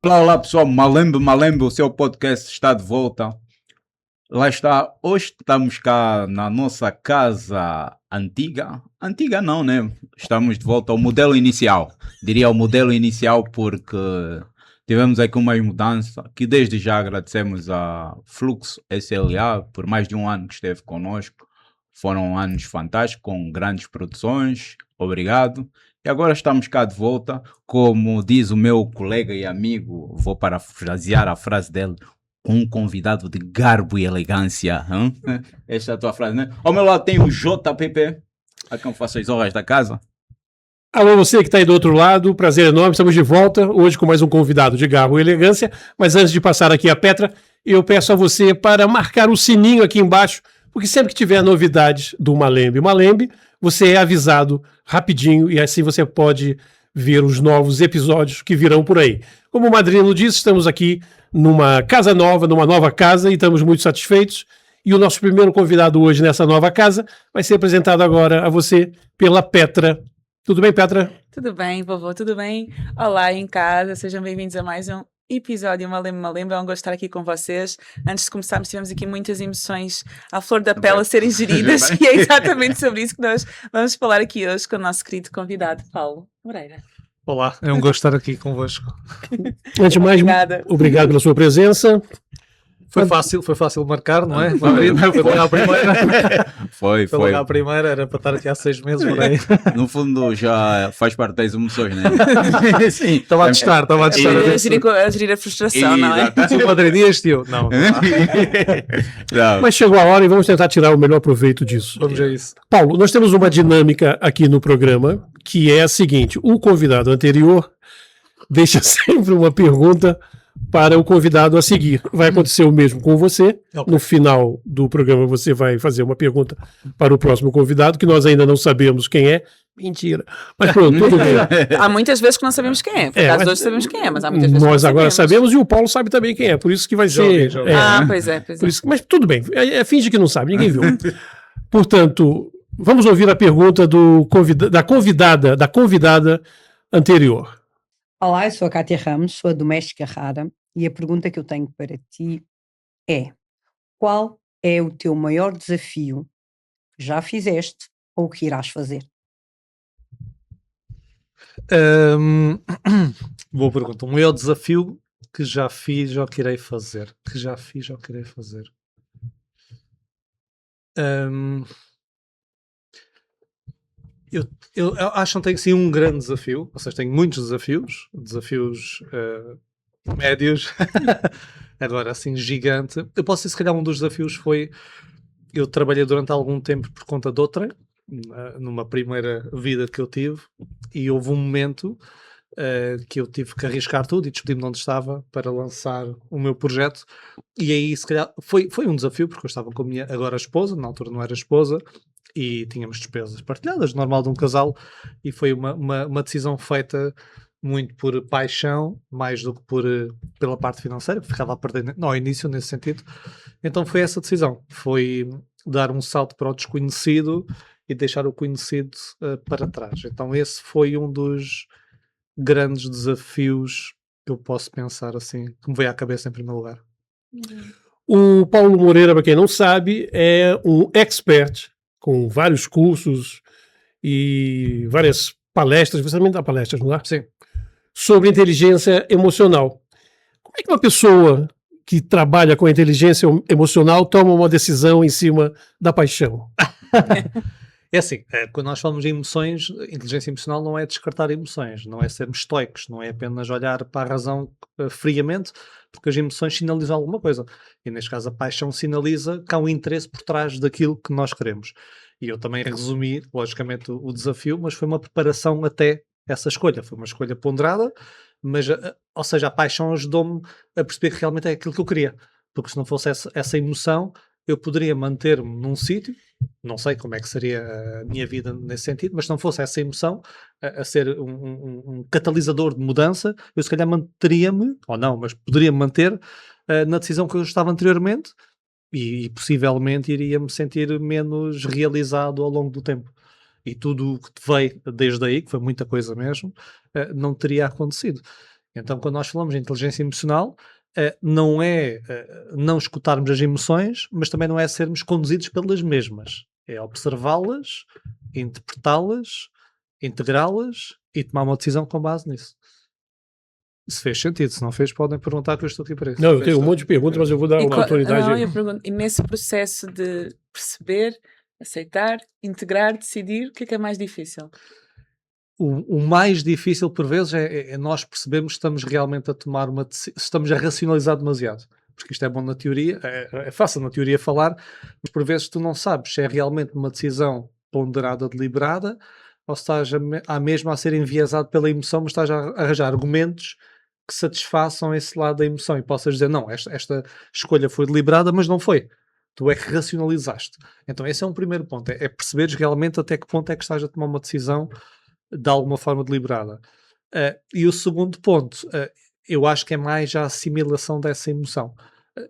Olá, olá pessoal, Malembe, o seu podcast está de volta. Lá está, hoje estamos cá na nossa casa antiga. Antiga não, né? Estamos de volta ao modelo inicial. Diria o modelo inicial porque tivemos aqui uma mudança que desde já agradecemos a Fluxo SLA por mais de um ano que esteve connosco. Foram anos fantásticos, com grandes produções. Obrigado. E agora estamos cá de volta, como diz o meu colega e amigo, vou parafrasear a frase dele, um convidado de garbo e elegância. Hã? Esta é a tua frase, né? Ao meu lado tem o JPP, a quem faço as honras da casa. Alô, você que está aí do outro lado, prazer enorme, estamos de volta hoje com mais um convidado de garbo e elegância, mas antes de passar aqui a Petra, eu peço a você para marcar o sininho aqui embaixo, porque sempre que tiver novidades do Malembe, você é avisado rapidinho e assim você pode ver os novos episódios que virão por aí. Como o Madrino disse, estamos aqui numa casa nova, numa nova casa e estamos muito satisfeitos. E o nosso primeiro convidado hoje nessa nova casa vai ser apresentado agora a você pela Petra. Tudo bem, Petra? Tudo bem, vovô, tudo bem? Olá em casa, sejam bem-vindos a mais um episódio Malembe. É um gosto estar aqui com vocês. Antes de começarmos, tivemos aqui muitas emoções à flor da pele a serem geridas e é exatamente sobre isso que nós vamos falar aqui hoje com o nosso querido convidado, Paulo Moreira. Olá, é um gosto estar aqui convosco. Antes de mais, obrigado pela sua presença. Foi fácil marcar, não é? Foi logo à primeira. Foi. Logo à primeira, era para estar aqui há 6 meses por aí. No fundo já faz parte das emoções, né? Sim, estava a testar. A gerir a frustração, não é? Se o padrinho eu. Não. Mas chegou a hora e vamos tentar tirar o melhor proveito disso. Vamos a isso. Paulo, nós temos uma dinâmica aqui no programa que é a seguinte: o convidado anterior deixa sempre uma pergunta para o convidado a seguir. Vai acontecer o mesmo com você. Okay. No final do programa você vai fazer uma pergunta para o próximo convidado, que nós ainda não sabemos quem é. Mentira. Mas pronto, tudo bem. Há muitas vezes que não sabemos quem é. Por acaso hoje sabemos quem é, mas há muitas vezes nós agora sabemos e o Paulo sabe também quem é. Por isso que vai ser... Pois é. Por isso, mas tudo bem. Finge que não sabe, ninguém viu. Portanto, vamos ouvir a pergunta da convidada anterior. Olá, eu sou a Cátia Ramos, sou a doméstica rara e a pergunta que eu tenho para ti é: qual é o teu maior desafio que já fizeste ou que irás fazer? Boa pergunta. O maior desafio que já fiz ou que irei fazer? Eu acho que não tenho sim um grande desafio, ou seja, tenho muitos desafios médios, agora assim gigante. Eu posso dizer, se calhar um dos desafios foi, eu trabalhei durante algum tempo por conta de outra, numa primeira vida que eu tive, e houve um momento que eu tive que arriscar tudo e despedir-me de onde estava para lançar o meu projeto, e aí se calhar foi um desafio, porque eu estava com a minha agora esposa, na altura não era esposa, e tínhamos despesas partilhadas, normal de um casal, e foi uma decisão feita muito por paixão, mais do que pela parte financeira, que ficava a perder ao início nesse sentido. Então foi essa decisão, foi dar um salto para o desconhecido e deixar o conhecido para trás. Então esse foi um dos grandes desafios que eu posso pensar assim, que me veio à cabeça em primeiro lugar. O Paulo Moreira, para quem não sabe, é um expert com vários cursos e várias palestras, você também dá palestras, não é? Sim. Sobre inteligência emocional. Como é que uma pessoa que trabalha com a inteligência emocional toma uma decisão em cima da paixão? É assim, quando nós falamos de emoções, inteligência emocional não é descartar emoções, não é sermos estoicos, não é apenas olhar para a razão friamente, porque as emoções sinalizam alguma coisa. E neste caso a paixão sinaliza que há um interesse por trás daquilo que nós queremos. E eu também resumi, logicamente, o desafio, mas foi uma preparação até essa escolha. Foi uma escolha ponderada, mas, ou seja, a paixão ajudou-me a perceber que realmente é aquilo que eu queria. Porque se não fosse essa emoção, eu poderia manter-me num sítio, não sei como é que seria a minha vida nesse sentido, mas se não fosse essa emoção a ser um catalisador de mudança, eu se calhar manteria-me, ou não, mas poderia-me manter na decisão que eu estava anteriormente e possivelmente iria-me sentir menos realizado ao longo do tempo. E tudo o que veio desde aí, que foi muita coisa mesmo, não teria acontecido. Então, quando nós falamos de inteligência emocional, não é não escutarmos as emoções, mas também não é sermos conduzidos pelas mesmas. É observá-las, interpretá-las, integrá-las e tomar uma decisão com base nisso. Se fez sentido, se não fez, podem perguntar que eu estou aqui para isso. Não, eu tenho um monte de perguntas, mas eu vou dar uma autoridade. Não, eu pergunto, e nesse processo de perceber, aceitar, integrar, decidir, o que é mais difícil? O mais difícil, por vezes, é nós percebermos que estamos realmente a tomar uma decisão, estamos a racionalizar demasiado. Porque isto é bom na teoria, é fácil na teoria falar, mas por vezes tu não sabes se é realmente uma decisão ponderada, deliberada, ou se estás a mesma a ser enviesado pela emoção, mas estás a arranjar argumentos que satisfaçam esse lado da emoção e possas dizer, não, esta escolha foi deliberada, mas não foi. Tu é que racionalizaste. Então esse é um primeiro ponto, é perceberes realmente até que ponto é que estás a tomar uma decisão de alguma forma deliberada. E o segundo ponto, eu acho que é mais a assimilação dessa emoção.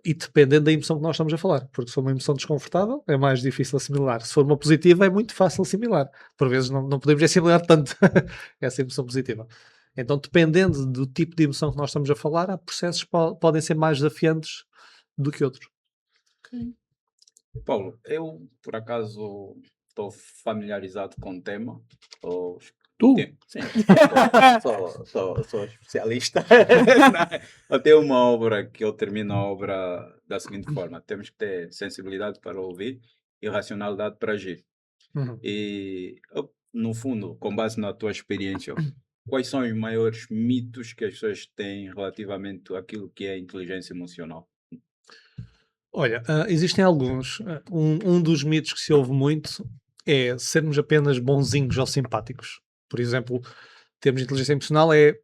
E dependendo da emoção que nós estamos a falar, porque se for uma emoção desconfortável, é mais difícil assimilar. Se for uma positiva, é muito fácil assimilar. Por vezes não podemos assimilar tanto essa emoção positiva. Então, dependendo do tipo de emoção que nós estamos a falar, há processos que podem ser mais desafiantes do que outros. Paulo, eu por acaso estou familiarizado com o tema. Tu? Sim, sou especialista. Eu tenho uma obra que eu termino a obra da seguinte forma: temos que ter sensibilidade para ouvir e racionalidade para agir. Uhum. E, no fundo, com base na tua experiência, quais são os maiores mitos que as pessoas têm relativamente àquilo que é inteligência emocional? Olha, existem alguns. Um dos mitos que se ouve muito é sermos apenas bonzinhos ou simpáticos. Por exemplo, termos inteligência emocional é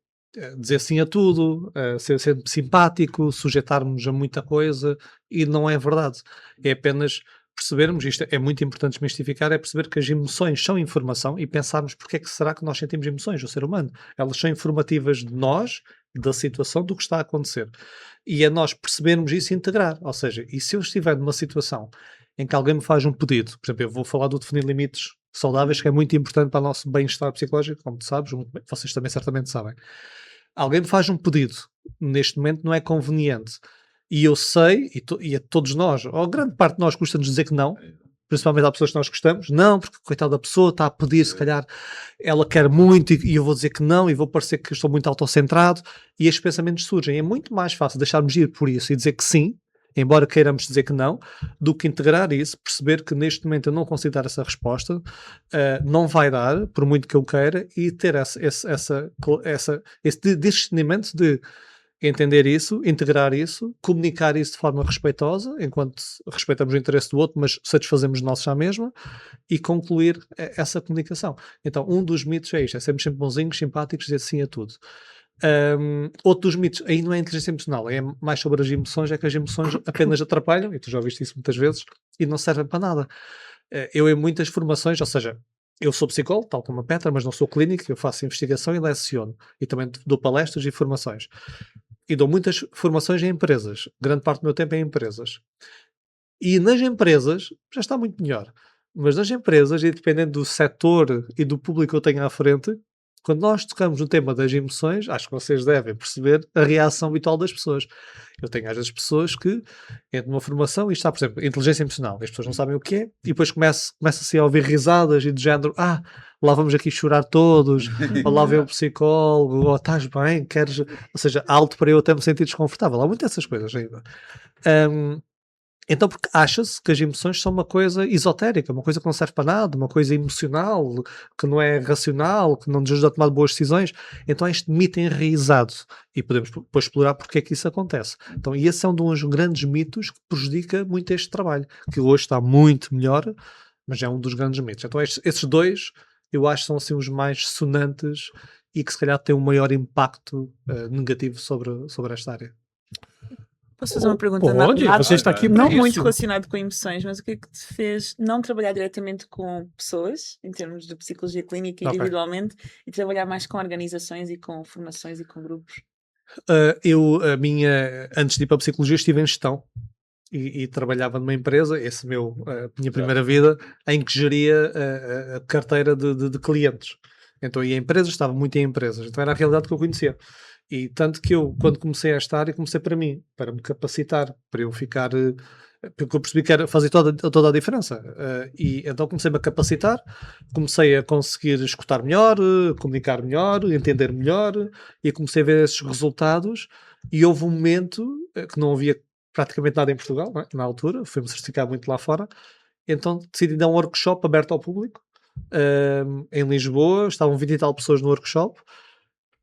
dizer sim a tudo, ser sempre simpático, sujeitarmos a muita coisa, e não é verdade. É apenas percebermos, isto é muito importante desmistificar, é perceber que as emoções são informação e pensarmos porque é que será que nós sentimos emoções, o ser humano. Elas são informativas de nós, da situação, do que está a acontecer. E é nós percebermos isso e integrar. Ou seja, e se eu estiver numa situação em que alguém me faz um pedido, por exemplo, eu vou falar do definir limites saudáveis, que é muito importante para o nosso bem-estar psicológico, como tu sabes, vocês também certamente sabem. Alguém me faz um pedido, neste momento não é conveniente, e eu sei, e a todos nós, ou a grande parte de nós custa-nos dizer que não, principalmente às pessoas que nós gostamos, não, porque coitada da pessoa está a pedir, se calhar ela quer muito e eu vou dizer que não, e vou parecer que estou muito autocentrado, e estes pensamentos surgem. É muito mais fácil deixarmos ir por isso e dizer que sim, embora queiramos dizer que não, do que integrar isso, perceber que neste momento eu não consigo dar essa resposta, não vai dar, por muito que eu queira, e ter esse discernimento de entender isso, integrar isso, comunicar isso de forma respeitosa, enquanto respeitamos o interesse do outro, mas satisfazemos nossos à mesma, e concluir essa comunicação. Então, um dos mitos é isto, é sermos sempre bonzinhos, simpáticos, dizer sim a tudo. Outro dos mitos, aí não é inteligência emocional, é mais sobre as emoções, é que as emoções apenas atrapalham, e tu já ouviste isso muitas vezes, e não servem para nada. Eu em muitas formações, ou seja, eu sou psicólogo, tal como a Petra, mas não sou clínico, eu faço investigação e leciono, e também dou palestras e formações. E dou muitas formações em empresas, grande parte do meu tempo é em empresas. E nas empresas, já está muito melhor, mas nas empresas, e dependendo do setor e do público que eu tenho à frente, quando nós tocamos no tema das emoções, acho que vocês devem perceber a reação habitual das pessoas. Eu tenho às vezes pessoas que entram numa formação e está, por exemplo, inteligência emocional, as pessoas não sabem o que é, e depois começa-se a ouvir risadas e do género, lá vamos aqui chorar todos, ou lá vem o psicólogo, ou estás bem, queres... Ou seja, alto para eu até me sentir desconfortável. Há muitas dessas coisas ainda. Então, porque acha-se que as emoções são uma coisa esotérica, uma coisa que não serve para nada, uma coisa emocional, que não é racional, que não nos ajuda a tomar boas decisões. Então há este mito enraizado e podemos depois explorar porque é que isso acontece. Então, e esse é um dos grandes mitos que prejudica muito este trabalho, que hoje está muito melhor, mas é um dos grandes mitos. Então esses dois, eu acho que são assim os mais sonantes e que se calhar têm um maior impacto negativo sobre esta área. Posso fazer uma pergunta? Onde? Você está aqui Não para muito isso. relacionado com emoções, mas o que é que te fez não trabalhar diretamente com pessoas, em termos de psicologia clínica Ok. individualmente, e trabalhar mais com organizações e com formações e com grupos? Antes de ir para a psicologia, estive em gestão e trabalhava numa empresa, minha primeira vida, em que geria a carteira de clientes. Então ia a empresas, estava muito em empresas, então era a realidade que eu conhecia. E tanto que eu, quando comecei esta área, comecei para mim, para me capacitar, para eu ficar... Porque eu percebi que era fazer toda a diferença. E então comecei-me a capacitar, comecei a conseguir escutar melhor, comunicar melhor, entender melhor, e comecei a ver esses resultados. E houve um momento que não havia praticamente nada em Portugal, não é? Na altura, fui-me certificar muito lá fora, então decidi dar um workshop aberto ao público, em Lisboa, estavam 20 e tal pessoas no workshop,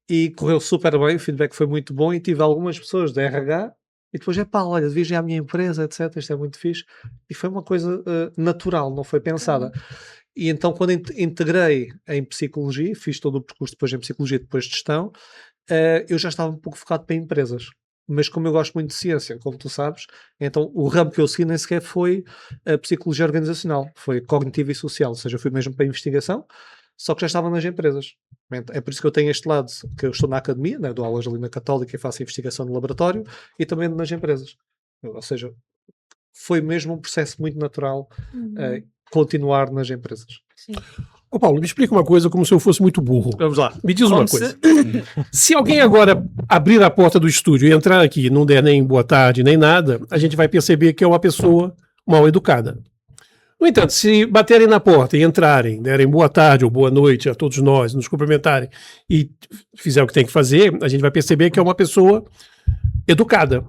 e correu super bem, o feedback foi muito bom, e tive algumas pessoas da RH, e depois, olha, devias ir à minha empresa, etc, isto é muito fixe, e foi uma coisa natural, não foi pensada. E então, quando integrei em psicologia, fiz todo o percurso depois em psicologia, depois de gestão, eu já estava um pouco focado para empresas. Mas como eu gosto muito de ciência, como tu sabes, então o ramo que eu segui nem sequer foi a psicologia organizacional, foi cognitivo e social, ou seja, eu fui mesmo para a investigação, só que já estava nas empresas. É por isso que eu tenho este lado, que eu estou na academia, né, dou aulas ali na Católica e faço investigação no laboratório, e também nas empresas. Ou seja, foi mesmo um processo muito natural continuar nas empresas. Sim. Ô Paulo, me explica uma coisa como se eu fosse muito burro. Vamos lá. Me diz uma coisa. Se alguém agora abrir a porta do estúdio e entrar aqui e não der nem boa tarde, nem nada, a gente vai perceber que é uma pessoa mal educada. No entanto, se baterem na porta e entrarem, derem boa tarde ou boa noite a todos nós, nos cumprimentarem e fizer o que tem que fazer, a gente vai perceber que é uma pessoa educada.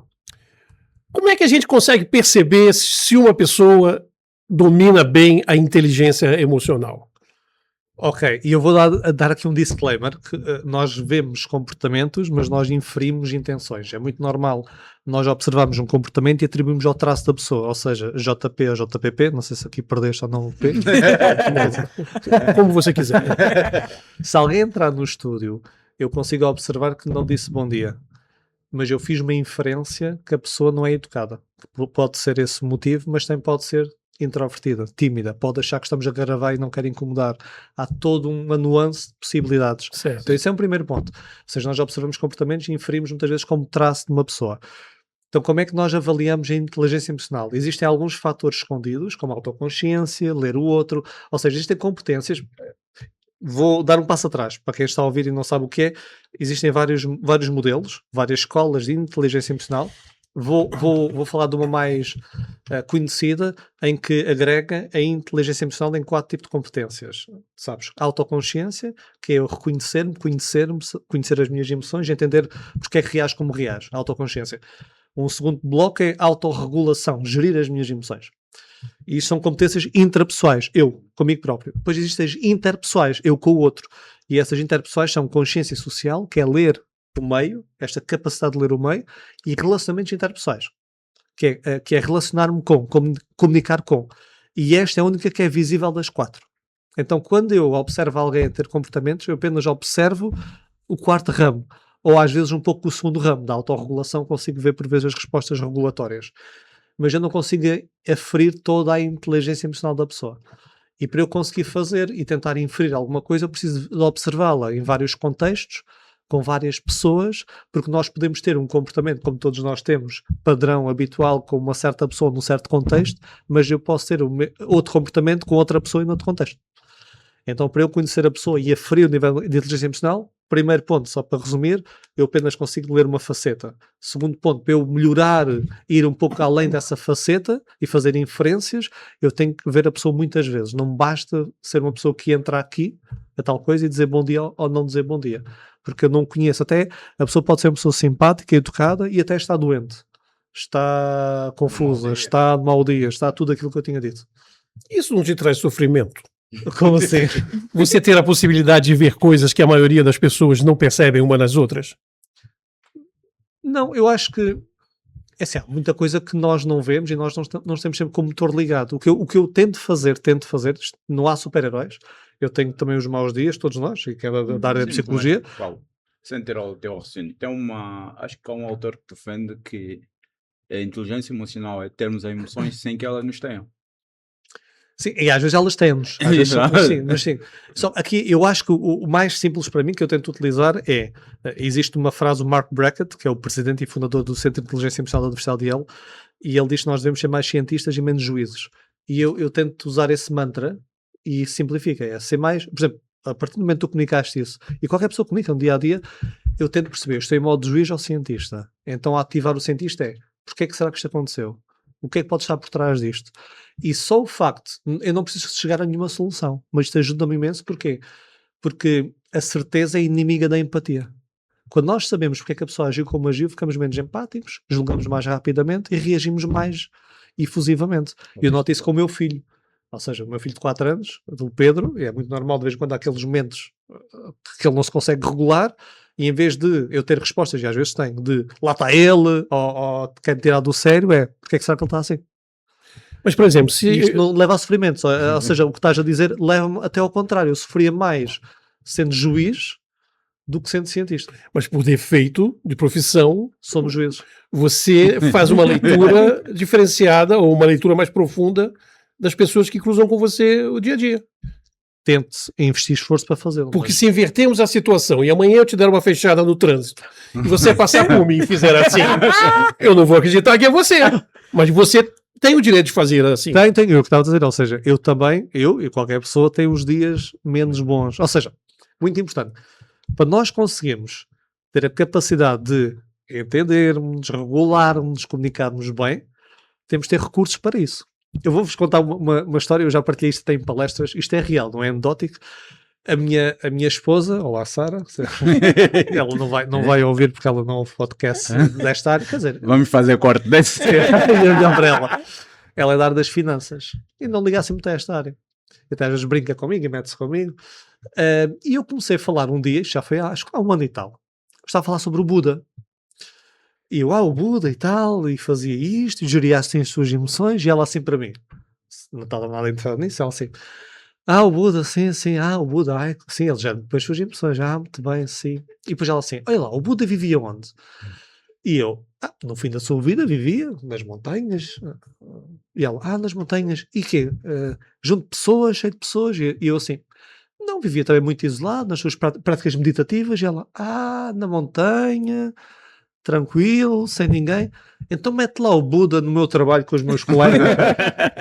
Como é que a gente consegue perceber se uma pessoa domina bem a inteligência emocional? Ok, e eu vou dar aqui um disclaimer, que nós vemos comportamentos, mas nós inferimos intenções. É muito normal nós observarmos um comportamento e atribuímos ao traço da pessoa, ou seja, JP ou JPP, não sei se aqui perdeste ou não o P. Como você quiser. Se alguém entrar no estúdio, eu consigo observar que não disse bom dia, mas eu fiz uma inferência que a pessoa não é educada. Pode ser esse o motivo, mas também pode ser introvertida, tímida, pode achar que estamos a gravar e não quer incomodar. Há toda uma nuance de possibilidades. Certo. Então esse é um primeiro ponto. Ou seja, nós observamos comportamentos e inferimos muitas vezes como traço de uma pessoa. Então como é que nós avaliamos a inteligência emocional? Existem alguns fatores escondidos, como a autoconsciência, ler o outro, ou seja, existem competências. Vou dar um passo atrás, para quem está a ouvir e não sabe o que é, existem vários modelos, várias escolas de inteligência emocional. Vou falar de uma mais conhecida, em que agrega a inteligência emocional em 4 tipos de competências. Sabes? Autoconsciência, que é eu reconhecer-me, conhecer as minhas emoções, entender porque é que reajo como reajo. Autoconsciência. Um segundo bloco é autorregulação, gerir as minhas emoções. E isto são competências intrapessoais, eu, comigo próprio. Depois existem as interpessoais, eu com o outro. E essas interpessoais são consciência social, que é ler o meio, esta capacidade de ler o meio, e relacionamentos interpessoais, que é relacionar-me com, comunicar com. E esta é a única que é visível das 4. Então, quando eu observo alguém a ter comportamentos, eu apenas observo o 4º ramo, ou às vezes um pouco o 2º ramo da autorregulação, consigo ver por vezes as respostas regulatórias. Mas eu não consigo aferir toda a inteligência emocional da pessoa. E para eu conseguir fazer e tentar inferir alguma coisa, eu preciso de observá-la em vários contextos, com várias pessoas, porque nós podemos ter um comportamento, como todos nós temos, padrão, habitual, com uma certa pessoa num certo contexto, mas eu posso ter outro comportamento com outra pessoa em outro contexto. Então, para eu conhecer a pessoa e aferir o nível de inteligência emocional, primeiro ponto, só para resumir, eu apenas consigo ler uma faceta. Segundo ponto, para eu melhorar, ir um pouco além dessa faceta e fazer inferências, eu tenho que ver a pessoa muitas vezes. Não basta ser uma pessoa que entra aqui, a tal coisa, e dizer bom dia ou não dizer bom dia. Porque eu não conheço. Até a pessoa pode ser uma pessoa simpática, educada e até está doente. Está confusa, está de mau dia, está tudo aquilo que eu tinha dito. Isso não te traz sofrimento? Como assim? Você ter a possibilidade de ver coisas que a maioria das pessoas não percebem umas nas outras? Não, eu acho que é assim, há muita coisa que nós não vemos e nós não estamos sempre com o motor ligado. O que eu tento fazer, não há super-heróis. Eu tenho também os maus dias, todos nós, e que é da área da psicologia. Paulo, sem ter o teu raciocínio, acho que há um autor que defende que a inteligência emocional é termos as emoções sem que elas nos tenham. Sim, e às vezes elas têm-nos. Mas sim. Só aqui eu acho que o mais simples para mim que eu tento utilizar é, existe uma frase do Mark Brackett, que é o presidente e fundador do Centro de Inteligência Emocional da Universidade de Yale, e ele diz que nós devemos ser mais cientistas e menos juízes. E eu tento usar esse mantra e simplifica, é ser mais, por exemplo, a partir do momento que tu comunicaste isso, e qualquer pessoa comunica no dia a dia, eu tento perceber, estou em modo juiz ou cientista. Então, ativar o cientista é, porque é que será que isto aconteceu? O que é que pode estar por trás disto? E só o facto, eu não preciso chegar a nenhuma solução, mas isto ajuda-me imenso, porquê? Porque a certeza é inimiga da empatia. Quando nós sabemos porque é que a pessoa agiu como agiu, ficamos menos empáticos, julgamos mais rapidamente e reagimos mais efusivamente. Eu noto isso com o meu filho. Ou seja, o meu filho de 4 anos, o Pedro, é muito normal de vez em quando há aqueles momentos que ele não se consegue regular, e em vez de eu ter respostas, e às vezes tenho, de lá está ele, ou quer-me tirar do sério, porque é que será que ele está assim? Mas, por exemplo, se... E isto não leva a sofrimento, ou seja, o que estás a dizer leva-me até ao contrário. Eu sofria mais sendo juiz do que sendo cientista. Mas por defeito de profissão, Somos juízes. você faz uma leitura diferenciada ou uma leitura mais profunda das pessoas que cruzam com você o dia a dia. Tente investir esforço para fazê-lo. Porque se invertermos a situação e amanhã eu te der uma fechada no trânsito e você passar por mim e fizer assim, eu não vou acreditar que é você. Mas você tem o direito de fazer assim. Tenho, eu que estava a dizer. Ou seja, eu também, eu e qualquer pessoa tem os dias menos bons. Ou seja, muito importante. Para nós conseguirmos ter a capacidade de entendermos, regularmos, comunicarmos bem, temos de ter recursos para isso. Eu vou-vos contar uma história, eu já partilhei isto em palestras, isto é real, não é anedótico. A minha esposa, olá Sara, ela não vai ouvir porque ela não ouve podcast desta área, quer dizer... Vamos fazer corte desse. Ela é da área das finanças e não liga assim muito a esta área. Até às vezes brinca comigo e mete-se comigo. E eu comecei a falar um dia, já foi acho que há um ano e tal, estava a falar sobre o Buda. E eu, o Buda e tal, e fazia isto, e geria assim as suas emoções, e ela assim para mim, não estava nada interessado nisso, ela assim, o Buda, sim, o Buda, sim, ele já depois suas emoções, muito bem, sim. E depois ela assim, olha lá, o Buda vivia onde? E eu, no fim da sua vida vivia nas montanhas. E ela, nas montanhas, e quê? Junto de pessoas, cheio de pessoas, e eu assim, não, vivia também muito isolado, nas suas práticas meditativas, e ela, na montanha... tranquilo, sem ninguém, então mete lá o Buda no meu trabalho com os meus colegas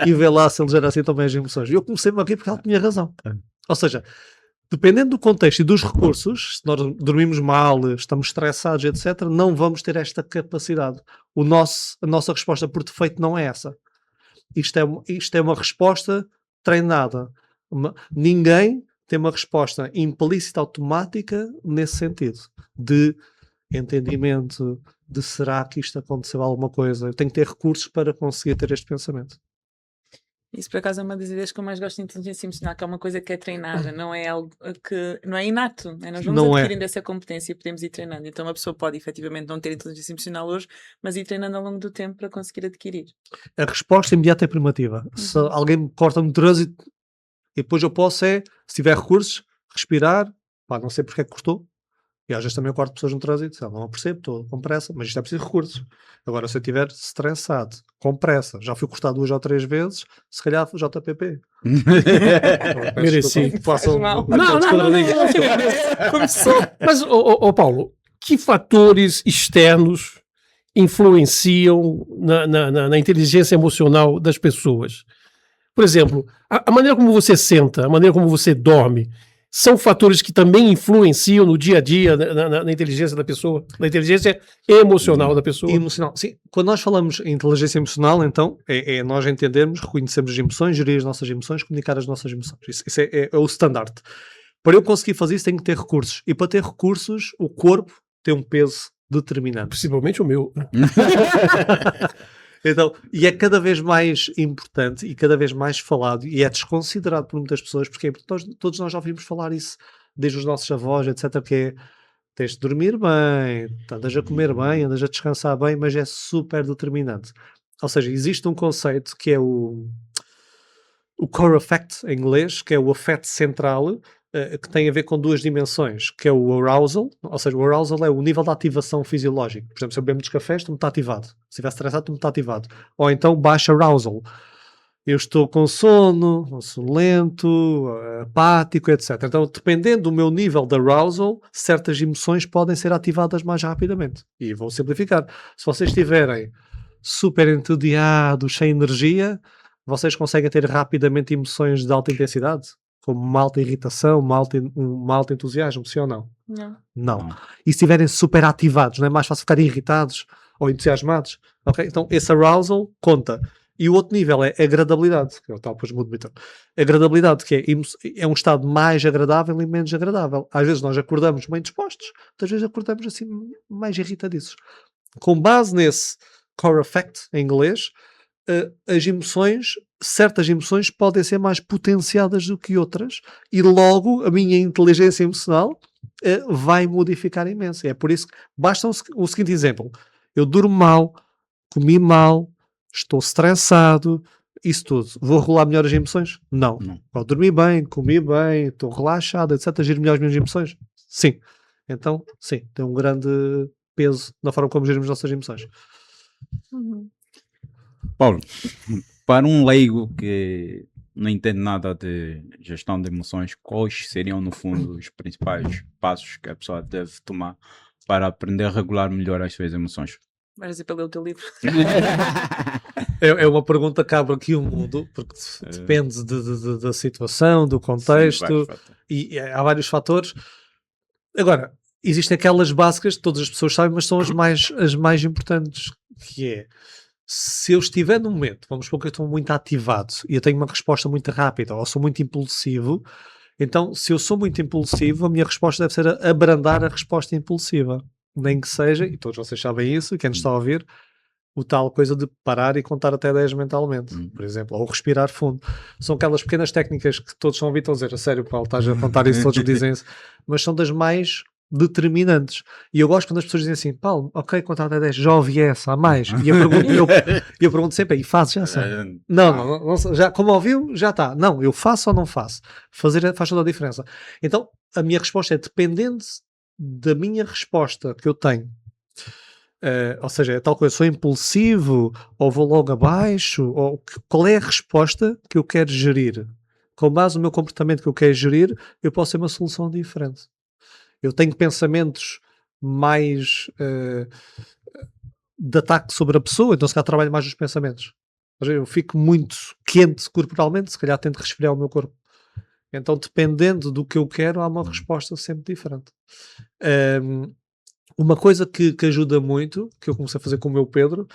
e vê lá se ele gera assim também as emoções. E eu comecei-me a rir porque ela tinha razão. Ou seja, dependendo do contexto e dos recursos, se nós dormimos mal, estamos estressados, etc., não vamos ter esta capacidade. A nossa resposta por defeito não é essa. Isto é uma resposta treinada. Ninguém tem uma resposta implícita automática nesse sentido, de entendimento de será que isto aconteceu alguma coisa. Eu tenho que ter recursos para conseguir ter este pensamento. Isso por acaso é uma das ideias que eu mais gosto de inteligência emocional, que é uma coisa que é treinada, não é algo que não é inato, né? Nós vamos adquirindo essa competência e podemos ir treinando. Então uma pessoa pode efetivamente não ter inteligência emocional hoje, mas ir treinando ao longo do tempo para conseguir adquirir. A resposta imediata é primativa. Se alguém me corta no trânsito e depois eu posso se tiver recursos, respirar, não sei porque é que cortou. E às vezes também eu corto pessoas no trânsito, não percebo, estou com pressa, mas isto é preciso recursos. Agora, se eu estiver estressado, com pressa, já fui cortado 2 ou 3 vezes, se calhar JPP. Mereci. Não. Mas, Paulo, que fatores externos influenciam na inteligência emocional das pessoas? Por exemplo, a maneira como você senta, a maneira como você dorme, são fatores que também influenciam no dia a dia na inteligência da pessoa, na inteligência emocional da pessoa. Emocional, sim. Quando nós falamos em inteligência emocional, então, é nós entendermos, reconhecermos as emoções, gerir as nossas emoções, comunicar as nossas emoções. Isso é o standard. Para eu conseguir fazer isso, tenho que ter recursos. E para ter recursos, o corpo tem um peso determinante. Principalmente o meu. Então, e é cada vez mais importante e cada vez mais falado e é desconsiderado por muitas pessoas, porque todos nós já ouvimos falar isso desde os nossos avós, etc, que é, tens de dormir bem, andas a comer bem, andas a descansar bem, mas é super determinante. Ou seja, existe um conceito que é o core affect em inglês, que é o afeto central, que tem a ver com 2 dimensões, que é o arousal, ou seja, o arousal é o nível de ativação fisiológica. Por exemplo, se eu bebo muitos cafés, estou-me está ativado. Se estiver estressado, estou-me está ativado. Ou então baixo arousal. Eu estou com sono, lento, apático, etc. Então, dependendo do meu nível de arousal, certas emoções podem ser ativadas mais rapidamente. E vou simplificar. Se vocês estiverem super entediados, sem energia, vocês conseguem ter rapidamente emoções de alta intensidade? como uma alta irritação, um alto entusiasmo, sim ou não? Não. Não. Não. E se estiverem super ativados, não é mais fácil ficarem irritados ou entusiasmados? Ok? Então esse arousal conta. E o outro nível é agradabilidade, que é o tal, depois mudo então. Agradabilidade, que é um estado mais agradável e menos agradável. Às vezes nós acordamos bem dispostos, outras vezes acordamos assim mais irritadiços. Com base nesse core effect, em inglês, as emoções, certas emoções podem ser mais potenciadas do que outras e logo a minha inteligência emocional vai modificar imenso. É por isso que basta o seguinte exemplo. Eu durmo mal, comi mal, estou estressado, isso tudo. Vou regular melhor as emoções? Não. Não. Vou dormir bem, comi bem, estou relaxado, etc. Agir melhor as minhas emoções? Sim. Então, sim, tem um grande peso na forma como gerimos as nossas emoções. Uhum. Paulo, para um leigo que não entende nada de gestão de emoções, quais seriam, no fundo, os principais passos que a pessoa deve tomar para aprender a regular melhor as suas emoções? Vais dizer para ler o teu livro. É uma pergunta que abre aqui o mundo, porque depende da situação, do contexto, Sim, vai. e há vários fatores. Agora, existem aquelas básicas que todas as pessoas sabem, mas são as mais importantes, que é, se eu estiver num momento, vamos supor que eu estou muito ativado e eu tenho uma resposta muito rápida, ou sou muito impulsivo, então, se eu sou muito impulsivo, a minha resposta deve ser abrandar a resposta impulsiva. Nem que seja, e todos vocês sabem isso, quem nos está a ouvir, o tal coisa de parar e contar até 10 mentalmente, por exemplo, ou respirar fundo. São aquelas pequenas técnicas que todos estão a ouvir, estão a dizer, a sério, Paulo, estás a contar isso, todos me dizem isso, mas são das mais determinantes. E eu gosto quando as pessoas dizem assim, Paulo, ok, contar até 10, já ouvi essa, há mais. E eu pergunto sempre, e fazes já sei? Não, já, como ouviu, já está. Não, eu faço ou não faço? Fazer faz toda a diferença. Então, a minha resposta é, dependendo da minha resposta que eu tenho, ou seja, é tal coisa, sou impulsivo, ou vou logo abaixo, ou qual é a resposta que eu quero gerir? Com base no meu comportamento que eu quero gerir, eu posso ter uma solução diferente. Eu tenho pensamentos mais de ataque sobre a pessoa, então se calhar trabalho mais nos pensamentos. Ou seja, eu fico muito quente corporalmente, se calhar tento resfriar o meu corpo. Então, dependendo do que eu quero, há uma resposta sempre diferente. Uma coisa que ajuda muito, que eu comecei a fazer com o meu Pedro,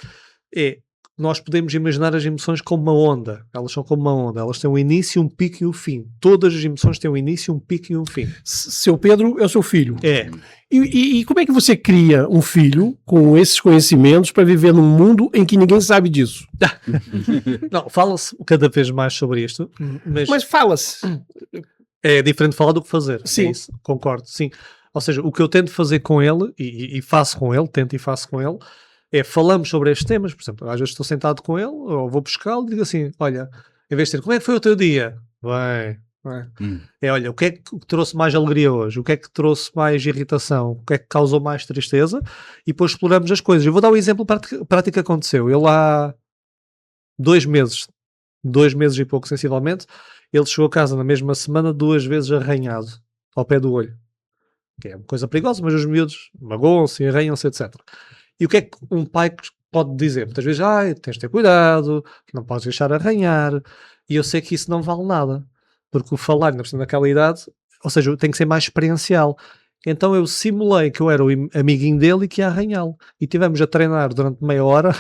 é nós podemos imaginar as emoções como uma onda. Elas são como uma onda. Elas têm um início, um pico e um fim. Todas as emoções têm um início, um pico e um fim. Seu Pedro é o seu filho. É. E como é que você cria um filho com esses conhecimentos para viver num mundo em que ninguém sabe disso? Não, fala-se cada vez mais sobre isto, Mas fala-se. é diferente falar do que fazer. Sim. É isso, concordo, sim. Ou seja, o que eu tento fazer com ele, e faço com ele, tento e faço com ele, é falamos sobre estes temas. Por exemplo, às vezes estou sentado com ele, ou vou buscá-lo e digo assim, olha, em vez de dizer, como é que foi o teu dia? Bem. Olha, o que é que trouxe mais alegria hoje? O que é que trouxe mais irritação? O que é que causou mais tristeza? E depois exploramos as coisas. Eu vou dar um exemplo prático que aconteceu. Ele há 2 meses e pouco, sensivelmente, ele chegou a casa na mesma semana 2 vezes arranhado ao pé do olho. Que é uma coisa perigosa, mas os miúdos magoam-se, arranham-se, etc. E o que é que um pai pode dizer? Muitas vezes, tens de ter cuidado, não podes deixar arranhar. E eu sei que isso não vale nada. Porque o falar, naquela idade, ou seja, tem que ser mais experiencial. Então eu simulei que eu era o amiguinho dele e que ia arranhá-lo. E tivemos a treinar durante meia hora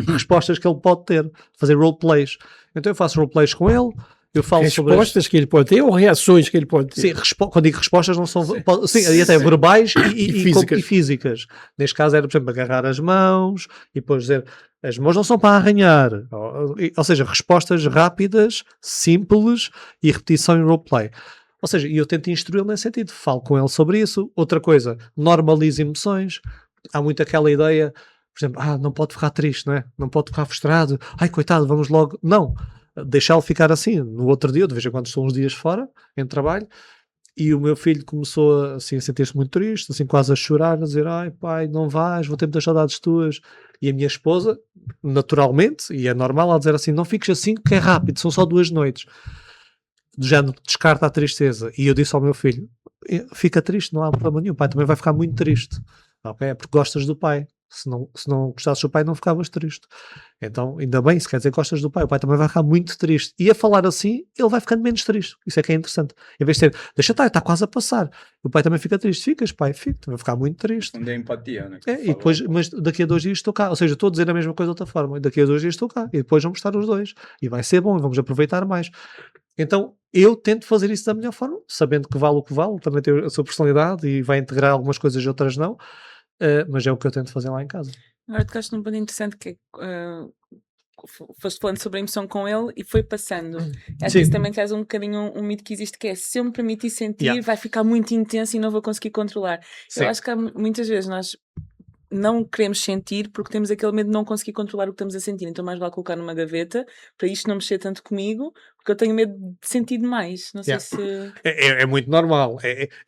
respostas que ele pode ter. Fazer roleplays. Então eu faço roleplays com ele. Eu falo respostas que ele pode ter ou reações que ele pode ter? Sim, quando digo respostas não são... Sim, até verbais e físicas. Neste caso era, por exemplo, agarrar as mãos e depois dizer... As mãos não são para arranhar. Ou seja, respostas rápidas, simples e repetição em roleplay. Ou seja, eu tento instruí-lo nesse sentido. Falo com ele sobre isso. Outra coisa, normalize emoções. Há muito aquela ideia, por exemplo, não pode ficar triste, não é? Não pode ficar frustrado. Ai, coitado, vamos logo... Não. Deixá-lo ficar assim. No outro dia, de vez em quando estou uns dias fora, em trabalho, e o meu filho começou assim, a sentir-se muito triste, assim, quase a chorar, a dizer, ai pai, não vais, vou ter muitas saudades tuas. E a minha esposa, naturalmente, e é normal, ela dizer assim, não fiques assim que é rápido, são só 2 noites. Já descarta a tristeza. E eu disse ao meu filho, fica triste, não há problema nenhum, o pai também vai ficar muito triste. Okay? É porque gostas do pai. Se não gostasses do pai, não ficavas triste. Então, ainda bem, se quer dizer que gostas do pai, o pai também vai ficar muito triste. E a falar assim, ele vai ficando menos triste. Isso é que é interessante. Em vez de ter, deixa estar, está quase a passar. O pai também fica triste. Ficas, pai, fica, vai ficar muito triste. Onde é a empatia, né? E depois, mas daqui a 2 dias estou cá. Ou seja, estou a dizer a mesma coisa de outra forma. Daqui a 2 dias estou cá. E depois vamos estar os dois. E vai ser bom, e vamos aproveitar mais. Então, eu tento fazer isso da melhor forma, sabendo que vale o que vale, também tem a sua personalidade e vai integrar algumas coisas e outras não, mas é o que eu tento fazer lá em casa. Agora tocaste num ponto interessante que foste falando sobre a emoção com ele e foi passando. Acho que isso também traz um bocadinho um mito que existe, que é se eu me permitir sentir, vai ficar muito intenso e não vou conseguir controlar. Eu acho que muitas vezes nós não queremos sentir porque temos aquele medo de não conseguir controlar o que estamos a sentir, então mais vale colocar numa gaveta para isto não mexer tanto comigo, porque eu tenho medo de sentir demais. Não sei se... É muito normal,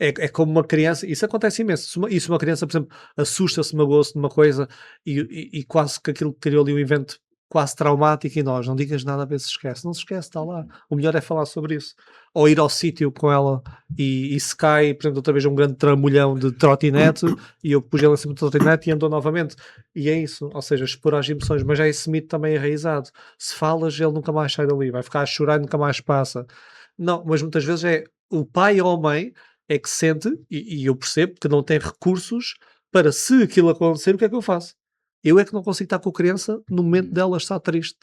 é como uma criança, isso acontece imenso, se uma criança, por exemplo, assusta-se, magoa-se de uma coisa e quase que aquilo criou ali um evento quase traumático e nós, não digas nada a ver se esquece, não se esquece, está lá, o melhor é falar sobre isso, ou ir ao sítio com ela e se cai, por exemplo, outra vez um grande trambolhão de trotinete e eu pus ela em cima do trotinete e andou novamente, e é isso, ou seja, expor as emoções, mas é esse mito também enraizado, se falas ele nunca mais sai dali, vai ficar a chorar e nunca mais passa, não, mas muitas vezes é o pai ou a mãe é que sente, e eu percebo que não tem recursos para se aquilo acontecer, o que é que eu faço? Eu é que não consigo estar com a criança no momento dela estar triste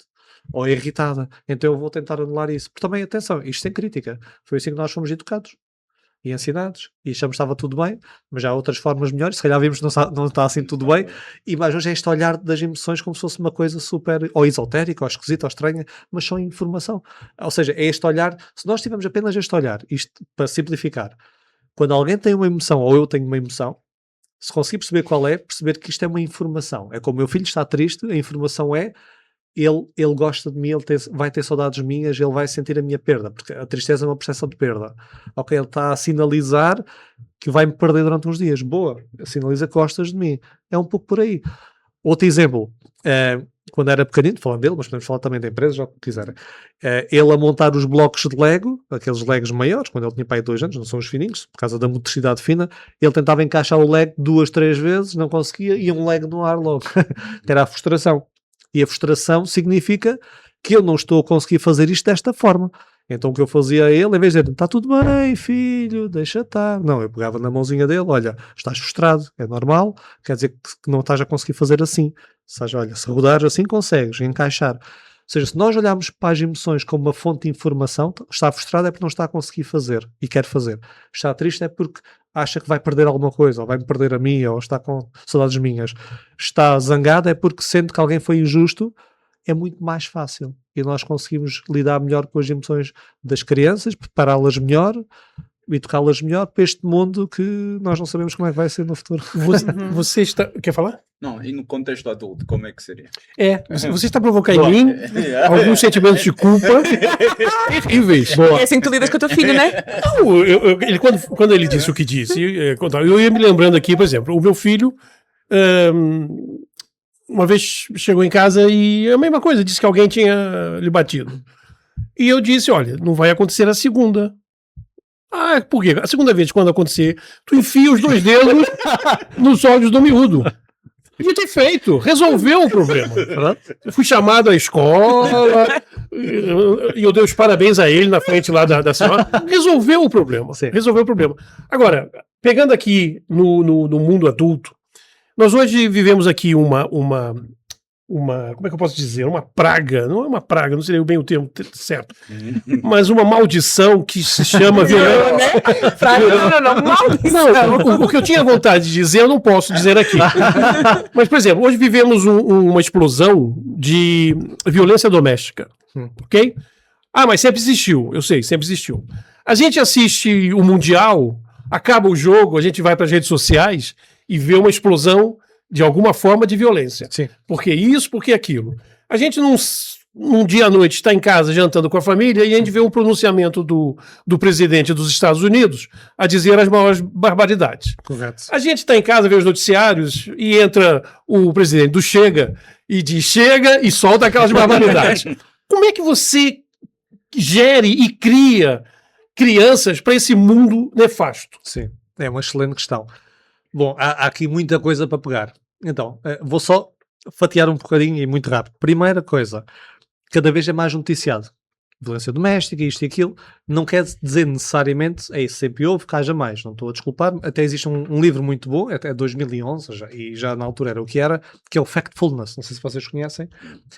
ou irritada. Então eu vou tentar anular isso. Porque também, atenção, isto sem crítica. Foi assim que nós fomos educados e ensinados. E achamos que estava tudo bem, mas já há outras formas melhores. Se calhar vimos que não está assim tudo bem. E mais hoje é este olhar das emoções como se fosse uma coisa super ou esotérica, ou esquisita, ou estranha, mas só informação. Ou seja, é este olhar. Se nós tivermos apenas este olhar, isto para simplificar, quando alguém tem uma emoção ou eu tenho uma emoção, se conseguir perceber qual é, perceber que isto é uma informação. É como o meu filho está triste, a informação é ele gosta de mim, vai ter saudades minhas, ele vai sentir a minha perda, porque a tristeza é uma percepção de perda. Ok, ele está a sinalizar que vai-me perder durante uns dias. Boa, sinaliza que gostas de mim. É um pouco por aí. Outro exemplo, quando era pequenino, falando dele, mas podemos falar também da empresa, já o que quiserem. Ele a montar os blocos de Lego, aqueles Legos maiores, quando ele tinha pai de 2 anos, não são os fininhos, por causa da motricidade fina, ele tentava encaixar o Lego 2, 3 vezes, não conseguia, e um Lego no ar logo. Era a frustração. E a frustração significa que eu não estou a conseguir fazer isto desta forma. Então o que eu fazia a ele, em vez de dizer, está tudo bem, filho, deixa estar. Não, eu pegava na mãozinha dele, olha, estás frustrado, é normal, quer dizer que não estás a conseguir fazer assim. Seja, olha, se rodares assim consegues encaixar. Ou seja, se nós olharmos para as emoções como uma fonte de informação, está frustrado é porque não está a conseguir fazer e quer fazer. Está triste é porque acha que vai perder alguma coisa, ou vai-me perder a mim, ou está com saudades minhas. Está zangado é porque sente que alguém foi injusto. É muito mais fácil e nós conseguimos lidar melhor com as emoções das crianças, prepará-las melhor e tocá-las melhor para este mundo que nós não sabemos como é que vai ser no futuro. Você está... Quer falar? Não, e no contexto adulto, como é que seria? Você está a provocar em mim alguns sentimentos de culpa terríveis. É assim que tu lidas com a tua filha, não é? Não, quando ele disse o que disse, eu ia me lembrando aqui, por exemplo, o meu filho uma vez chegou em casa e a mesma coisa, disse que alguém tinha lhe batido. E eu disse, olha, não vai acontecer a segunda. Ah, por quê? A segunda vez, quando acontecer, tu enfia os 2 dedos nos olhos do miúdo. Podia ter feito, resolveu o problema. Eu fui chamado à escola e eu dei os parabéns a ele na frente lá da senhora. Resolveu o problema. Sim. Resolveu o problema. Agora, pegando aqui no mundo adulto, nós hoje vivemos aqui uma, como é que eu posso dizer? Uma praga, não é uma praga, não seria bem o termo certo, mas uma maldição que se chama violência. Não, o que eu tinha vontade de dizer, eu não posso dizer aqui. Mas, por exemplo, hoje vivemos uma explosão de violência doméstica, ok? Ah, mas sempre existiu, eu sei, sempre existiu. A gente assiste o Mundial, acaba o jogo, a gente vai para as redes sociais e vê uma explosão de alguma forma de violência. Sim. Por que isso, por que aquilo? A gente num dia à noite está em casa jantando com a família e a gente vê um pronunciamento do presidente dos Estados Unidos a dizer as maiores barbaridades. Correto. A gente está em casa, vê os noticiários e entra o presidente do Chega e diz chega e solta aquelas barbaridades. Como é que você gere e cria crianças para esse mundo nefasto? Sim, é uma excelente questão. Bom, há aqui muita coisa para pegar. Então, vou só fatiar um bocadinho e muito rápido. Primeira coisa, cada vez é mais noticiado. Violência doméstica, isto e aquilo, não quer dizer necessariamente, é isso, sempre houve, que haja mais, não estou a desculpar, até existe um livro muito bom, até 2011, e já na altura era o que era, que é o Factfulness, não sei se vocês conhecem.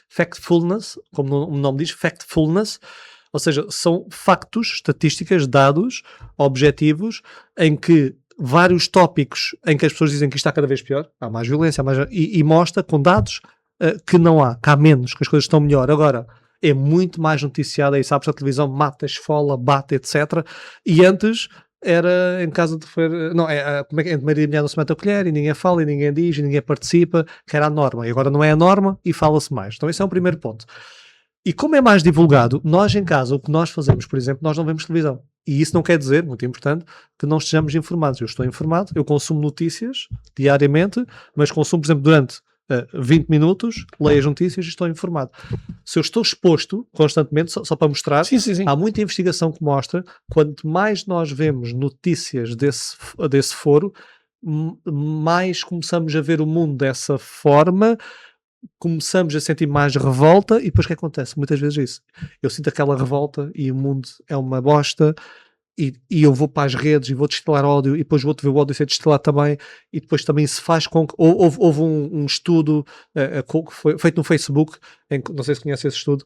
Factfulness, como o nome diz, Factfulness, ou seja, são factos, estatísticas, dados, objetivos, em que vários tópicos em que as pessoas dizem que isto está cada vez pior, há mais violência, e mostra com dados que não há, que há menos, que as coisas estão melhor. Agora, é muito mais noticiado, aí sabes, a televisão mata, esfola, bate, etc. E antes era em casa de feira, não, como é que é? Entre Maria e mulher não se mete a colher, e ninguém fala, e ninguém diz, e ninguém participa, que era a norma. E agora não é a norma e fala-se mais. Então esse é o primeiro ponto. E como é mais divulgado, nós em casa, o que nós fazemos, por exemplo, nós não vemos televisão. E isso não quer dizer, muito importante, que não estejamos informados. Eu estou informado, eu consumo notícias diariamente, mas consumo, por exemplo, durante 20 minutos, leio as notícias e estou informado. Se eu estou exposto constantemente, só para mostrar, Sim, sim, sim. há muita investigação que mostra, quanto mais nós vemos notícias desse foro, mais começamos a ver o mundo dessa forma, começamos a sentir mais revolta, e depois o que acontece? Muitas vezes isso. Eu sinto aquela revolta e o mundo é uma bosta, e eu vou para as redes e vou destilar ódio, e depois vou-te ver o ódio ser destilado também, e depois também se faz com que... Houve um estudo que foi feito no Facebook, não sei se conhece esse estudo,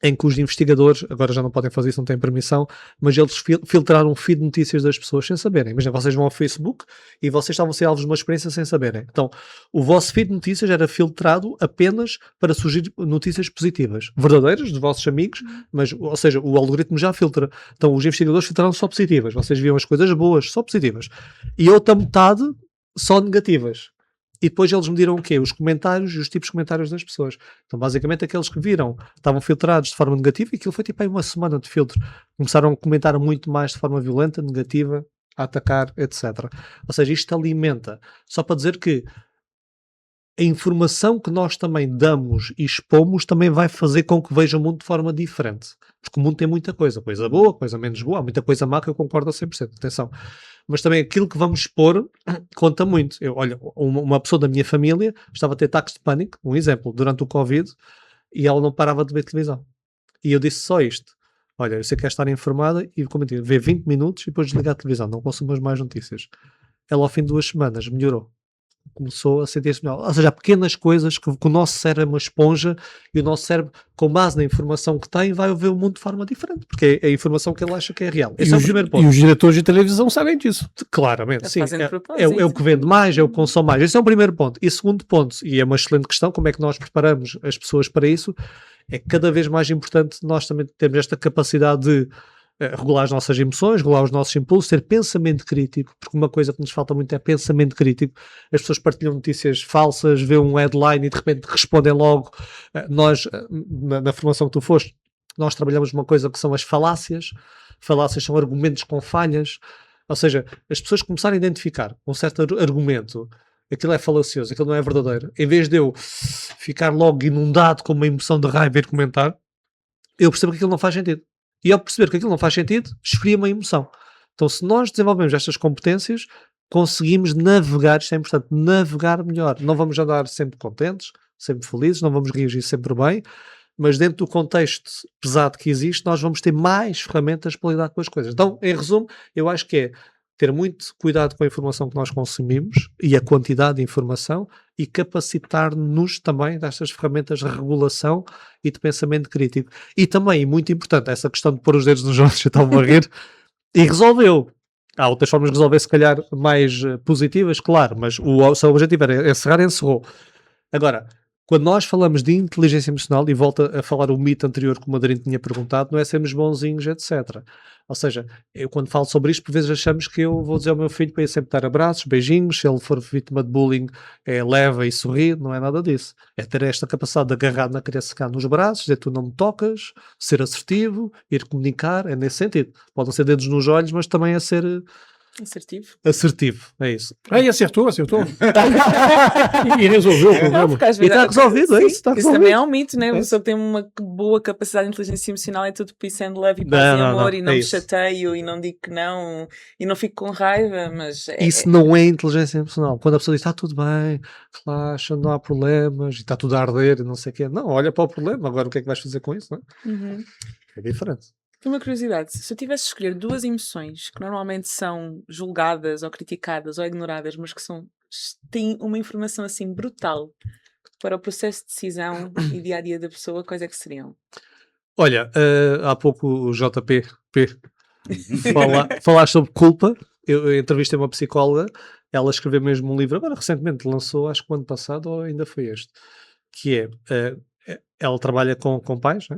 em que os investigadores, agora já não podem fazer isso, não têm permissão, mas eles filtraram o feed de notícias das pessoas sem saberem. Imagina, vocês vão ao Facebook e vocês estavam a ser alvos de uma experiência sem saberem. Então, o vosso feed de notícias era filtrado apenas para surgir notícias positivas, verdadeiras, dos vossos amigos, mas, ou seja, o algoritmo já filtra. Então, os investigadores filtraram só positivas. Vocês viam as coisas boas, só positivas. E outra metade, só negativas. E depois eles mediram o quê? Os comentários e os tipos de comentários das pessoas. Então, basicamente, aqueles que viram estavam filtrados de forma negativa, e aquilo foi tipo aí uma semana de filtro. Começaram a comentar muito mais de forma violenta, negativa, a atacar, etc. Ou seja, isto alimenta. Só para dizer que a informação que nós também damos e expomos também vai fazer com que veja o mundo de forma diferente. Porque o mundo tem muita coisa boa, coisa menos boa, há muita coisa má que eu concordo a 100%, atenção. Mas também aquilo que vamos expor conta muito. Olha, uma pessoa da minha família estava a ter ataques de pânico, um exemplo, durante o Covid, e ela não parava de ver televisão. E eu disse só isto: olha, eu sei que quer estar informada, e comentei, vê 20 minutos e depois desligar a televisão, não consumas mais notícias. Ela, ao fim de 2 semanas, melhorou. Começou a sentir-se melhor. Ou seja, há pequenas coisas que o nosso cérebro é uma esponja, e o nosso cérebro, com base na informação que tem, vai ver o mundo de forma diferente, porque é a informação que ele acha que é real. Esse é o primeiro ponto. E os diretores de televisão sabem disso. Claramente, sim. Fazem de É propósito. o que vende mais, é o que consome mais. Esse é o primeiro ponto. E segundo ponto, e é uma excelente questão, como é que nós preparamos as pessoas para isso, é cada vez mais importante nós também termos esta capacidade de regular as nossas emoções, regular os nossos impulsos, ter pensamento crítico, porque uma coisa que nos falta muito é pensamento crítico. As pessoas partilham notícias falsas, vê um headline e de repente respondem logo. Nós, na formação que tu foste, nós trabalhamos uma coisa que são as falácias. Falácias são argumentos com falhas. Ou seja, as pessoas começarem a identificar um certo argumento, aquilo é falacioso, aquilo não é verdadeiro. Em vez de eu ficar logo inundado com uma emoção de raiva e ir comentar, eu percebo que aquilo não faz sentido. E ao perceber que aquilo não faz sentido, esfria uma emoção. Então, se nós desenvolvemos estas competências, conseguimos navegar, isto é importante, navegar melhor. Não vamos andar sempre contentes, sempre felizes, não vamos reagir sempre bem, mas dentro do contexto pesado que existe, nós vamos ter mais ferramentas para lidar com as coisas. Então, em resumo, eu acho que é ter muito cuidado com a informação que nós consumimos e a quantidade de informação, e capacitar-nos também destas ferramentas de regulação e de pensamento crítico. E também, muito importante, essa questão de pôr os dedos nos olhos, eu estava a rir, e resolveu. Há outras formas de resolver, se calhar, mais positivas, claro, mas o seu objetivo era encerrar e encerrou. Agora, quando nós falamos de inteligência emocional, e volto a falar o mito anterior que o Madrinho tinha perguntado, não é sermos bonzinhos, etc. Ou seja, eu quando falo sobre isto, por vezes achamos que eu vou dizer ao meu filho para ele sempre dar abraços, beijinhos, se ele for vítima de bullying, leva e sorri, não é nada disso. É ter esta capacidade de agarrar na criança cá nos braços, dizer tu não me tocas, ser assertivo, ir comunicar, é nesse sentido. Podem ser dedos nos olhos, mas também é ser Assertivo. Assertivo, é isso. Aí acertou. E resolveu o problema. Porque às E está resolvido, é sim, isso, está isso resolvido. também é um mito, né? É Uma isso. pessoa que tem uma boa capacidade de inteligência emocional, é tudo peace and love e Não, paz e não, amor, não, e não é me isso. chateio, e não digo que não, e não fico com raiva, mas Isso não é inteligência emocional. Quando a pessoa diz está tudo bem, relaxa, não há problemas, e está tudo a arder e não sei o quê. Não, olha para o problema, agora o que é que vais fazer com isso? Não é? Uhum. É diferente. Uma curiosidade, se eu tivesse de escolher duas emoções que normalmente são julgadas ou criticadas ou ignoradas, mas que têm uma informação assim brutal para o processo de decisão e dia a dia da pessoa, quais é que seriam? Olha, há pouco o JP falar sobre culpa. Eu entrevistei uma psicóloga, ela escreveu mesmo um livro, agora recentemente lançou, acho que o ano passado ou ainda foi este, que ela trabalha com pais, né?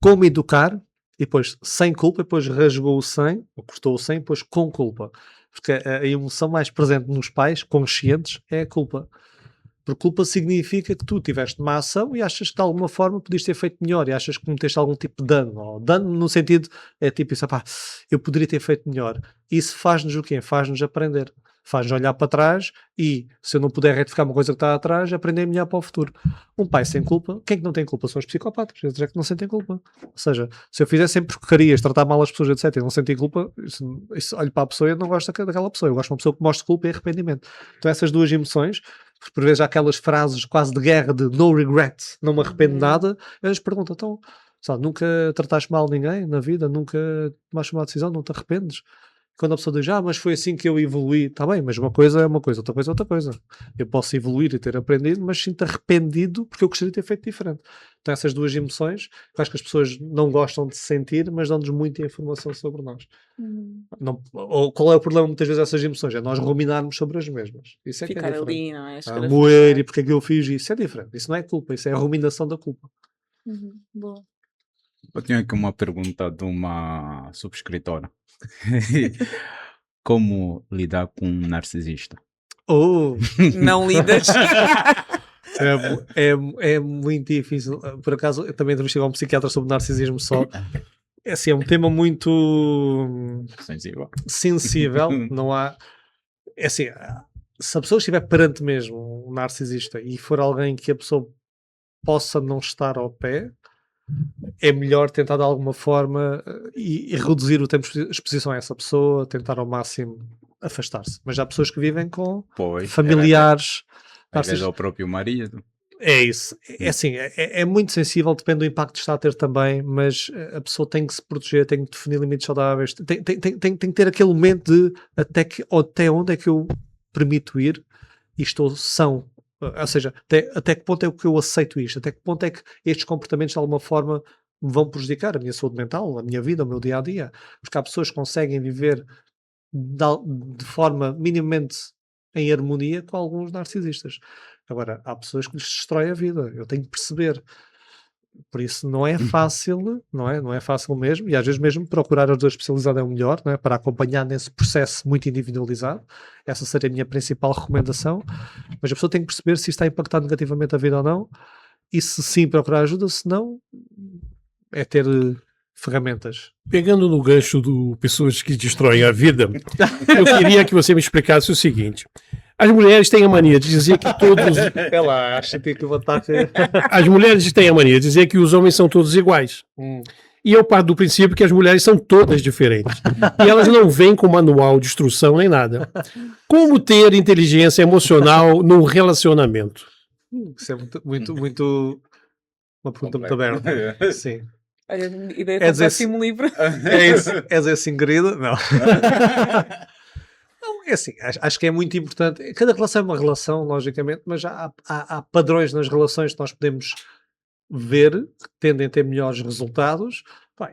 Como educar, e depois sem culpa, e depois rasgou o 100, ou cortou o 100, e depois com culpa. Porque a emoção mais presente nos pais, conscientes, é a culpa. Porque culpa significa que tu tiveste uma ação e achas que de alguma forma podias ter feito melhor e achas que cometeste algum tipo de dano. Ou dano no sentido, é tipo isso, eu poderia ter feito melhor. Isso faz-nos o quê? Faz-nos aprender. Faz-nos olhar para trás e, se eu não puder retificar uma coisa que está atrás, aprender a melhor para o futuro. Um pai sem culpa, quem é que não tem culpa? São os psicopatas, eles é que não sentem culpa. Ou seja, se eu fizer sempre porcarias, tratar mal as pessoas, etc., e não sentir culpa, olho para a pessoa e eu não gosto daquela pessoa. Eu gosto de uma pessoa que mostre culpa e arrependimento. Então essas duas emoções, por vezes há aquelas frases quase de guerra de no regret, não me arrependo de nada, eles perguntam, então, sabe, nunca trataste mal ninguém na vida, nunca tomaste uma decisão, não te arrependes? Quando a pessoa diz, mas foi assim que eu evoluí, está bem, mas uma coisa é uma coisa, outra coisa é outra coisa. Eu posso evoluir e ter aprendido, mas sinto arrependido porque eu gostaria de ter feito diferente. Então essas duas emoções, eu acho que as pessoas não gostam de sentir, mas dão-nos muita informação sobre nós. Não, ou qual é o problema muitas vezes dessas emoções? É nós ruminarmos sobre as mesmas. Isso é Ficar que é diferente. ali, não é? Moer e porque é que eu fiz isso, é diferente. Isso não é culpa, isso é a ruminação da culpa. Boa. Eu tenho aqui uma pergunta de uma subscritora. Como lidar com um narcisista? Não lidas? É muito difícil. Por acaso, eu também entrevistei um psiquiatra sobre narcisismo só. É assim, é um tema muito sensível. Não há. É assim, se a pessoa estiver perante mesmo um narcisista e for alguém que a pessoa possa não estar ao pé, é melhor tentar de alguma forma e reduzir o tempo de exposição a essa pessoa, tentar ao máximo afastar-se. Mas há pessoas que vivem com familiares. Às vezes é o próprio marido. É isso. É assim, é muito sensível, depende do impacto que está a ter também, mas a pessoa tem que se proteger, tem que definir limites saudáveis, tem que ter aquele momento de até onde é que eu permito ir e estou são. Ou seja, até que ponto é que eu aceito isto? Até que ponto é que estes comportamentos de alguma forma me vão prejudicar a minha saúde mental, a minha vida, o meu dia-a-dia? Porque há pessoas que conseguem viver de forma minimamente em harmonia com alguns narcisistas. Agora, há pessoas que lhes destrói a vida. Eu tenho que perceber. Por isso não é fácil, não é? Não é fácil mesmo, e às vezes mesmo procurar ajuda especializada é o melhor, não é? Para acompanhar nesse processo muito individualizado. Essa seria a minha principal recomendação, mas a pessoa tem que perceber se está a impactar negativamente a vida ou não, e se sim procurar ajuda, se não, é ter ferramentas. Pegando no gancho do pessoas que destroem a vida, eu queria que você me explicasse o seguinte. As mulheres têm a mania de dizer que todos... Ela acha que eu vou estar... As mulheres têm a mania de dizer que os homens são todos iguais. E eu parto do princípio que as mulheres são todas diferentes. E elas não vêm com manual de instrução nem nada. Como ter inteligência emocional num relacionamento? Isso é muito uma pergunta muito aberta. Sim. Olha, ideia para o próximo livro. É isso. És assim, querida? Não. Não, é assim, acho que é muito importante. Cada relação é uma relação, logicamente, mas há padrões nas relações que nós podemos ver que tendem a ter melhores resultados.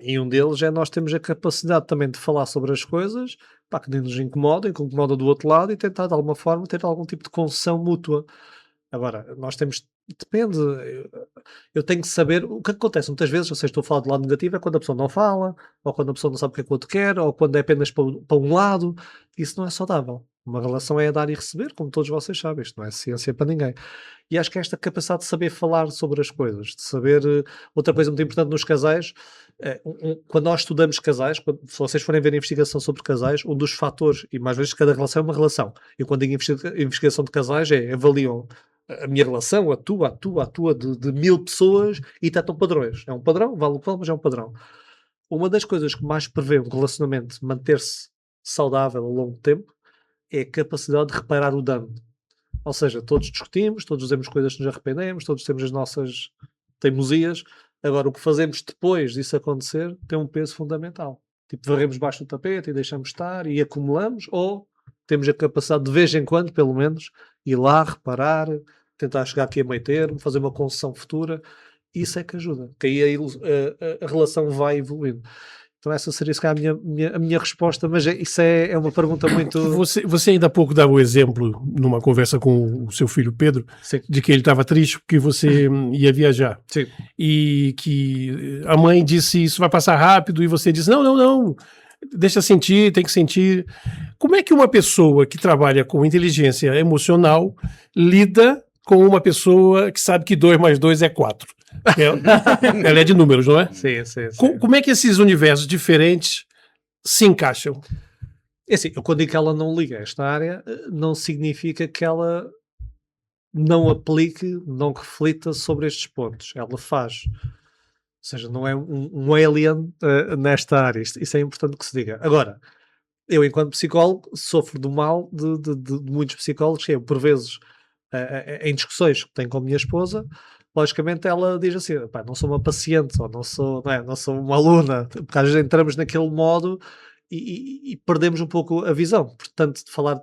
E um deles é nós temos a capacidade também de falar sobre as coisas que nos incomodam, que incomoda do outro lado e tentar de alguma forma ter algum tipo de concessão mútua. Agora, nós temos, depende, eu tenho que saber o que acontece. Muitas vezes, ou seja, estou a falar do lado negativo, é quando a pessoa não fala, ou quando a pessoa não sabe o que é que o outro quer, ou quando é apenas para um lado. Isso não é saudável. Uma relação é a dar e receber, como todos vocês sabem, isto não é ciência para ninguém. E acho que esta capacidade de saber falar sobre as coisas, de saber. Outra coisa muito importante nos casais, quando nós estudamos casais, se vocês forem ver a investigação sobre casais, um dos fatores, e mais vezes cada relação é uma relação, eu quando digo investigação de casais avaliam a minha relação, a tua, de 1000 pessoas e tratam padrões. É um padrão, vale o que vale, mas é um padrão. Uma das coisas que mais prevê um relacionamento manter-se saudável ao longo do tempo é a capacidade de reparar o dano. Ou seja, todos discutimos, todos dizemos coisas que nos arrependemos, todos temos as nossas teimosias. Agora, o que fazemos depois disso acontecer tem um peso fundamental. Tipo, varremos baixo do tapete e deixamos estar e acumulamos, ou temos a capacidade de vez em quando, pelo menos, ir lá, reparar, tentar chegar aqui a meio termo, fazer uma concessão futura. Isso é que ajuda, que aí a relação vai evoluindo. Então essa seria se calhar a minha resposta, mas isso é uma pergunta muito... Você ainda há pouco dava o exemplo, numa conversa com o seu filho Pedro, Sim. de que ele estava triste porque você ia viajar. Sim. E que a mãe disse, isso vai passar rápido, e você disse, não, deixa sentir, tem que sentir. Como é que uma pessoa que trabalha com inteligência emocional lida com uma pessoa que sabe que 2 mais 2 é 4? Ela é de números, não é? Sim. Como é que esses universos diferentes se encaixam? É assim, eu quando digo que ela não liga a esta área, não significa que ela não aplique, não reflita sobre estes pontos. Ela faz. Ou seja, não é um alien nesta área. Isso é importante que se diga. Agora, eu, enquanto psicólogo, sofro do mal de muitos psicólogos, que é, por vezes, em discussões que tenho com a minha esposa, logicamente ela diz assim, não sou uma paciente, ou não sou uma aluna, porque às vezes entramos naquele modo e perdemos um pouco a visão. Portanto, de falar,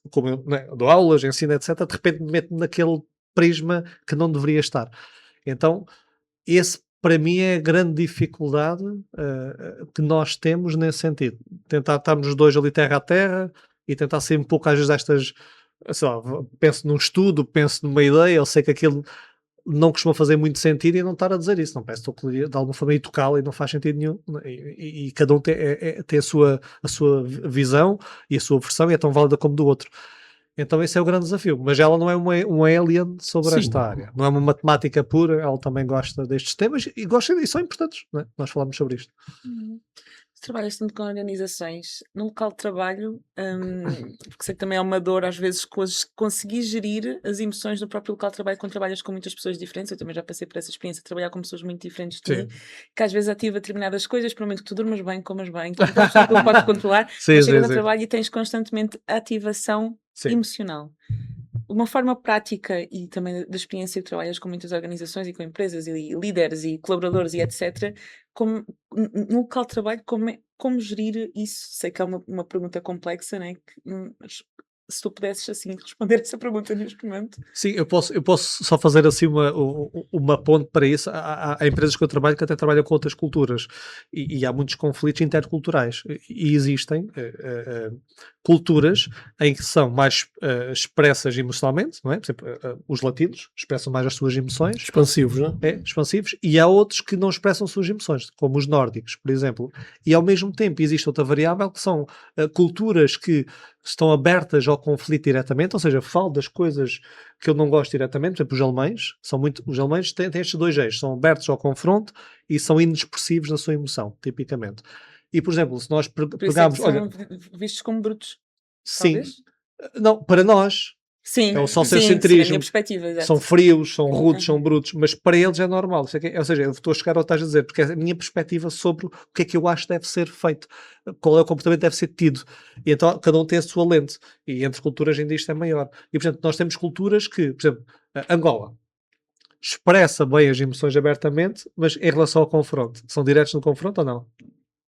como eu dou aulas, ensino, etc., de repente me meto naquele prisma que não deveria estar. Então, esse para mim é a grande dificuldade que nós temos nesse sentido. Tentar estarmos os dois ali terra a terra e tentar ser um pouco às vezes destas, sei lá, penso num estudo, penso numa ideia, eu sei que aquilo não costuma fazer muito sentido e não estar a dizer isso, não parece que estou de alguma forma a tocá-la e não faz sentido nenhum, e cada um tem a sua visão e a sua versão e é tão válida como do outro. Então esse é o grande desafio, mas ela não é um alien sobre Sim. esta área, não é uma matemática pura, ela também gosta destes temas e gosta e são importantes, não é? Nós falamos sobre isto. Se trabalhas tanto com organizações, no local de trabalho, porque sei que também é uma dor às vezes conseguir gerir as emoções do próprio local de trabalho quando trabalhas com muitas pessoas diferentes. Eu também já passei por essa experiência de trabalhar com pessoas muito diferentes de Sim. mim, que às vezes ativa determinadas coisas, para o momento que tu durmas bem, comas bem, que tu podes controlar, Sim, mas chegas sim. ao trabalho e tens constantemente ativação Sim. emocional. Uma forma prática e também da experiência que trabalhas com muitas organizações e com empresas e líderes e colaboradores e etc. No local de trabalho, como gerir isso? Sei que é uma pergunta complexa, né? Mas se tu pudesses assim responder essa pergunta neste momento. Sim, eu posso só fazer assim uma ponte para isso. Há empresas que eu trabalho que até trabalham com outras culturas e há muitos conflitos interculturais e existem culturas em que são mais expressas emocionalmente, não é? Por exemplo, os latinos expressam mais as suas emoções. Expansivos, não é? Expansivos, e há outros que não expressam suas emoções, como os nórdicos, por exemplo. E ao mesmo tempo existe outra variável que são culturas que estão abertas ao conflito diretamente, ou seja, falo das coisas que eu não gosto diretamente. Por exemplo, os alemães têm estes dois eixos, são abertos ao confronto e são inexpressivos na sua emoção, tipicamente. E, por exemplo, se nós pegarmos... São vistos como brutos, sim, talvez? Não, para nós... Sim, é o sim, sociocentrismo. a minha perspectiva, exato. São frios, são rudes, são brutos, mas para eles é normal. Ou seja, eu estou a chegar ao que estás a dizer, porque é a minha perspectiva sobre o que é que eu acho que deve ser feito, qual é o comportamento que deve ser tido. E então cada um tem a sua lente, e entre culturas ainda isto é maior. E portanto, nós temos culturas que, por exemplo, Angola expressa bem as emoções abertamente, mas em relação ao confronto, são diretos no confronto ou não?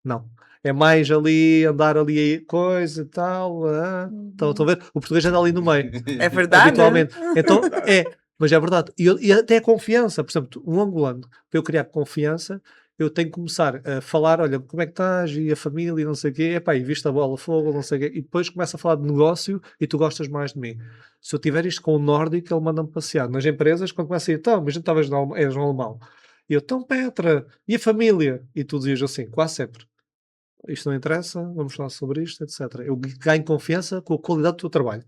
Não. É mais ali, andar ali, coisa e tal. Estão a ver? O português anda ali no meio. É verdade. Habitualmente. Então, mas é verdade. E até a confiança. Por exemplo, um angolano, para eu criar confiança, eu tenho que começar a falar, olha, como é que estás? E a família, e não sei o quê. Epá, e viste a bola, fogo, não sei o quê. E depois começa a falar de negócio e tu gostas mais de mim. Se eu tiver isto com o nórdico, ele manda-me passear. Nas empresas, quando começa a ir, então, mas a gente talvez não és um alemão. E eu, então, Petra, e a família? E tu dizias assim, quase sempre. isto não interessa, vamos falar sobre isto, etc. Eu ganho confiança com a qualidade do teu trabalho.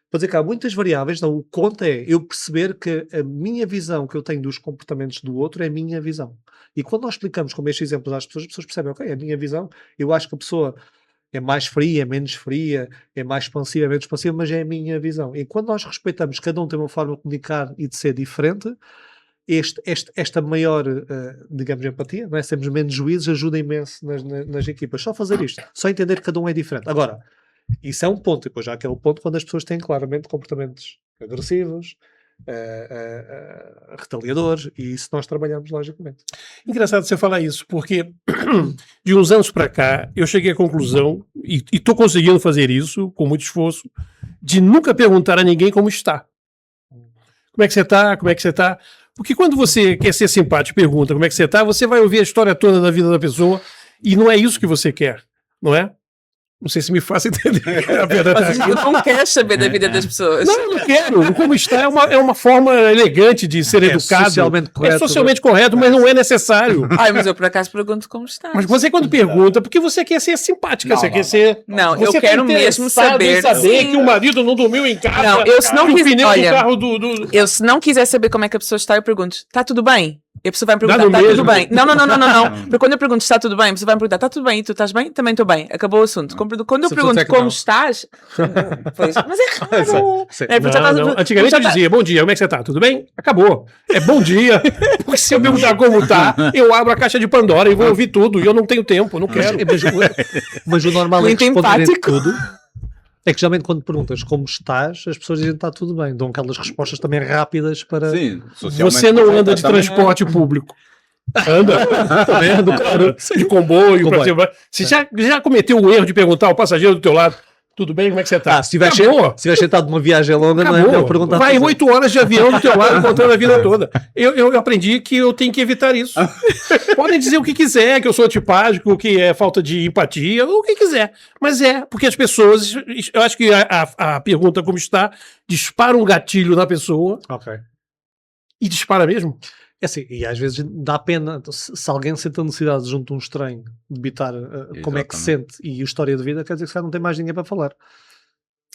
Para dizer que há muitas variáveis, não, o que conta é eu perceber que a minha visão que eu tenho dos comportamentos do outro é a minha visão. E quando nós explicamos como estes exemplos às pessoas, as pessoas percebem, ok, é a minha visão, eu acho que a pessoa é mais fria, é menos fria, é mais expansiva, é menos expansiva, mas é a minha visão. E quando nós respeitamos, cada um tem uma forma de comunicar e de ser diferente, esta maior, digamos, empatia, não é? Sermos menos juízes, ajuda imenso nas equipas. Só fazer isto, só entender que cada um é diferente. Agora, isso é um ponto, e depois há aquele ponto quando as pessoas têm claramente comportamentos agressivos, retaliadores, e isso nós trabalhamos logicamente. Engraçado você falar isso, porque de uns anos para cá eu cheguei à conclusão, e estou conseguindo fazer isso com muito esforço, de nunca perguntar a ninguém como está. Como é que você está? Como é que você está? Porque quando você quer ser simpático e pergunta como é que você está, você vai ouvir a história toda da vida da pessoa e não é isso que você quer, não é? Não sei se me faço entender. Você não quer saber da vida das pessoas. Não, eu não quero. Como está é uma forma elegante de ser educado. Socialmente correto, é socialmente correto, mas não é necessário. Ai, mas eu por acaso pergunto como está. Mas você quando pergunta, porque você quer ser simpática, você quer ser... Não, você eu quero mesmo saber. Saber que o marido não dormiu em casa. Não, eu se não que o quiser... pneu Olha, do carro do... eu se não quiser saber como é que a pessoa está, eu pergunto, está tudo bem? E a pessoa vai me perguntar, Dá no está tudo mesmo. bem? Não. Porque quando eu pergunto se está tudo bem, a pessoa vai me perguntar, está tudo bem? E tu estás bem? Também estou bem. Acabou o assunto. Quando eu Se pergunto fosse é que como não. estás... Pois, mas é raro. Sim. É, porque já estás- Não. Antigamente eu dizia, bom dia, como é que você tá? Tudo bem? Acabou. É bom dia. Porque se eu perguntar como tá, eu abro a caixa de Pandora e vou ouvir tudo. E eu não tenho tempo, não quero. Mas o normal é Muito que responderem empático. tudo. É que geralmente quando perguntas como estás, as pessoas dizem que está tudo bem. Dão aquelas respostas também rápidas para... Sim, Você não anda de transporte público. Anda. Também ando, claro. De comboio. pra cima. Você já cometeu o erro de perguntar ao passageiro do teu lado, tudo bem, como é que você tá? se tiver Acabou. sentado numa viagem longa, não é Acabou. melhor perguntar. Vai 8 horas de avião do teu lado contando a vida toda. Eu aprendi que eu tenho que evitar isso. Podem dizer o que quiser, que eu sou antipático, que é falta de empatia, o que quiser. Mas porque as pessoas, eu acho que a pergunta como está, dispara um gatilho na pessoa Ok. e dispara mesmo. É assim, e às vezes dá pena, se alguém sente a necessidade junto de um estranho de debitar como é que se sente e a história de vida, quer dizer que se calhar não tem mais ninguém para falar.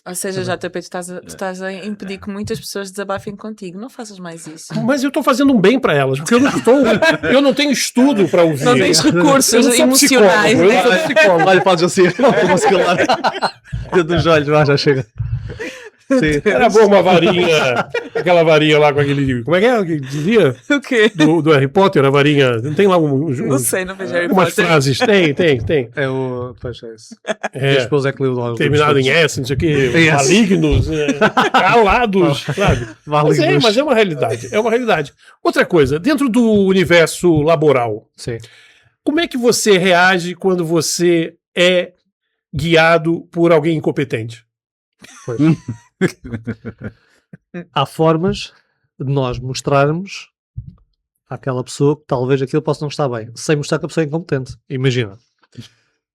Ou seja, JP, tu estás a impedir que muitas pessoas desabafem contigo. Não faças mais isso. Mas eu estou fazendo um bem para elas, porque eu não tenho estudo para ouvir. Não tens Eu recursos não sou emocionais, psicólogo, né? eu não sou psicólogo. Olha, fazes assim, como a celular. Dentro dos olhos, já chega. Sim. Era boa uma varinha, aquela varinha lá com aquele. Como é que dizia? O quê? Do Harry Potter, a varinha. Não tem lá Não sei, não vejo Harry umas Potter. frases? Tem. É o. Pois é isso. É, Minha esposa é que leu lá. terminado em S, não sei o quê. Yes. Malignos, calados, sabe? Malignos. Mas é uma realidade. É uma realidade. Outra coisa, dentro do universo laboral, Sim. como é que você reage quando você é guiado por alguém incompetente? Pois. Há formas de nós mostrarmos àquela pessoa que talvez aquilo possa não estar bem, sem mostrar que a pessoa é incompetente. Imagina,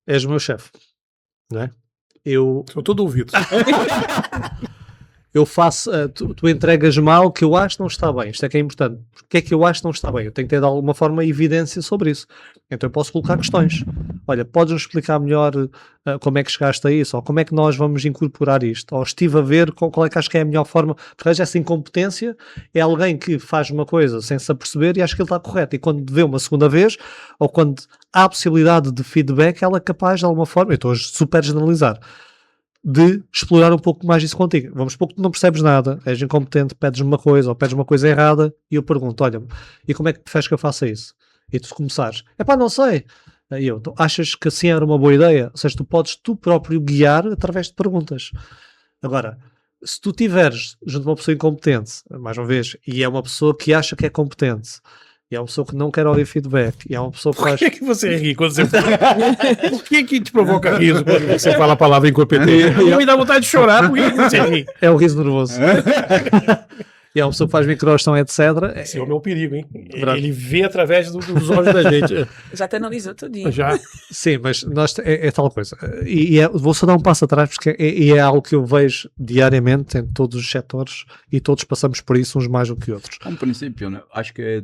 és o meu chefe, não é? Eu Estou todo ouvido. faço, tu entregas mal que eu acho que não está bem. Isto é que é importante. Porque é que eu acho que não está bem? Eu tenho que ter de alguma forma evidência sobre isso. Então eu posso colocar questões. Olha, podes-nos explicar melhor como é que chegaste a isso? Ou como é que nós vamos incorporar isto? Ou estive a ver qual é que acho que é a melhor forma. Porque às vezes essa incompetência é alguém que faz uma coisa sem se aperceber e acha que ele está correto. E quando vê uma segunda vez, ou quando há a possibilidade de feedback, ela é capaz de alguma forma, eu estou a super generalizar, de explorar um pouco mais isso contigo. Vamos supor que tu não percebes nada, és incompetente, pedes-me uma coisa ou pedes uma coisa errada e eu pergunto, olha, e como é que preferes que eu faça isso? E tu começares, não sei. E eu, tu achas que assim era uma boa ideia? Ou seja, tu podes tu próprio guiar através de perguntas. Agora, se tu tiveres junto a uma pessoa incompetente, mais uma vez, e é uma pessoa que acha que é competente, e é uma pessoa que não quer ouvir feedback, e é uma pessoa que Por faz... que você ri quando você fala? Por que te provoca riso quando você fala a palavra incompetente? Me dá vontade de chorar, por que você ri? É o riso nervoso. E é uma pessoa que faz microgestão, etc. Esse é o meu perigo, hein? Verdade. Ele vê através dos olhos da gente. Já te analisou tudinho. Já. Sim, mas nós, é tal coisa. Vou só dar um passo atrás, porque é algo que eu vejo diariamente em todos os setores e todos passamos por isso, uns mais do que outros. Um princípio, né? Acho que é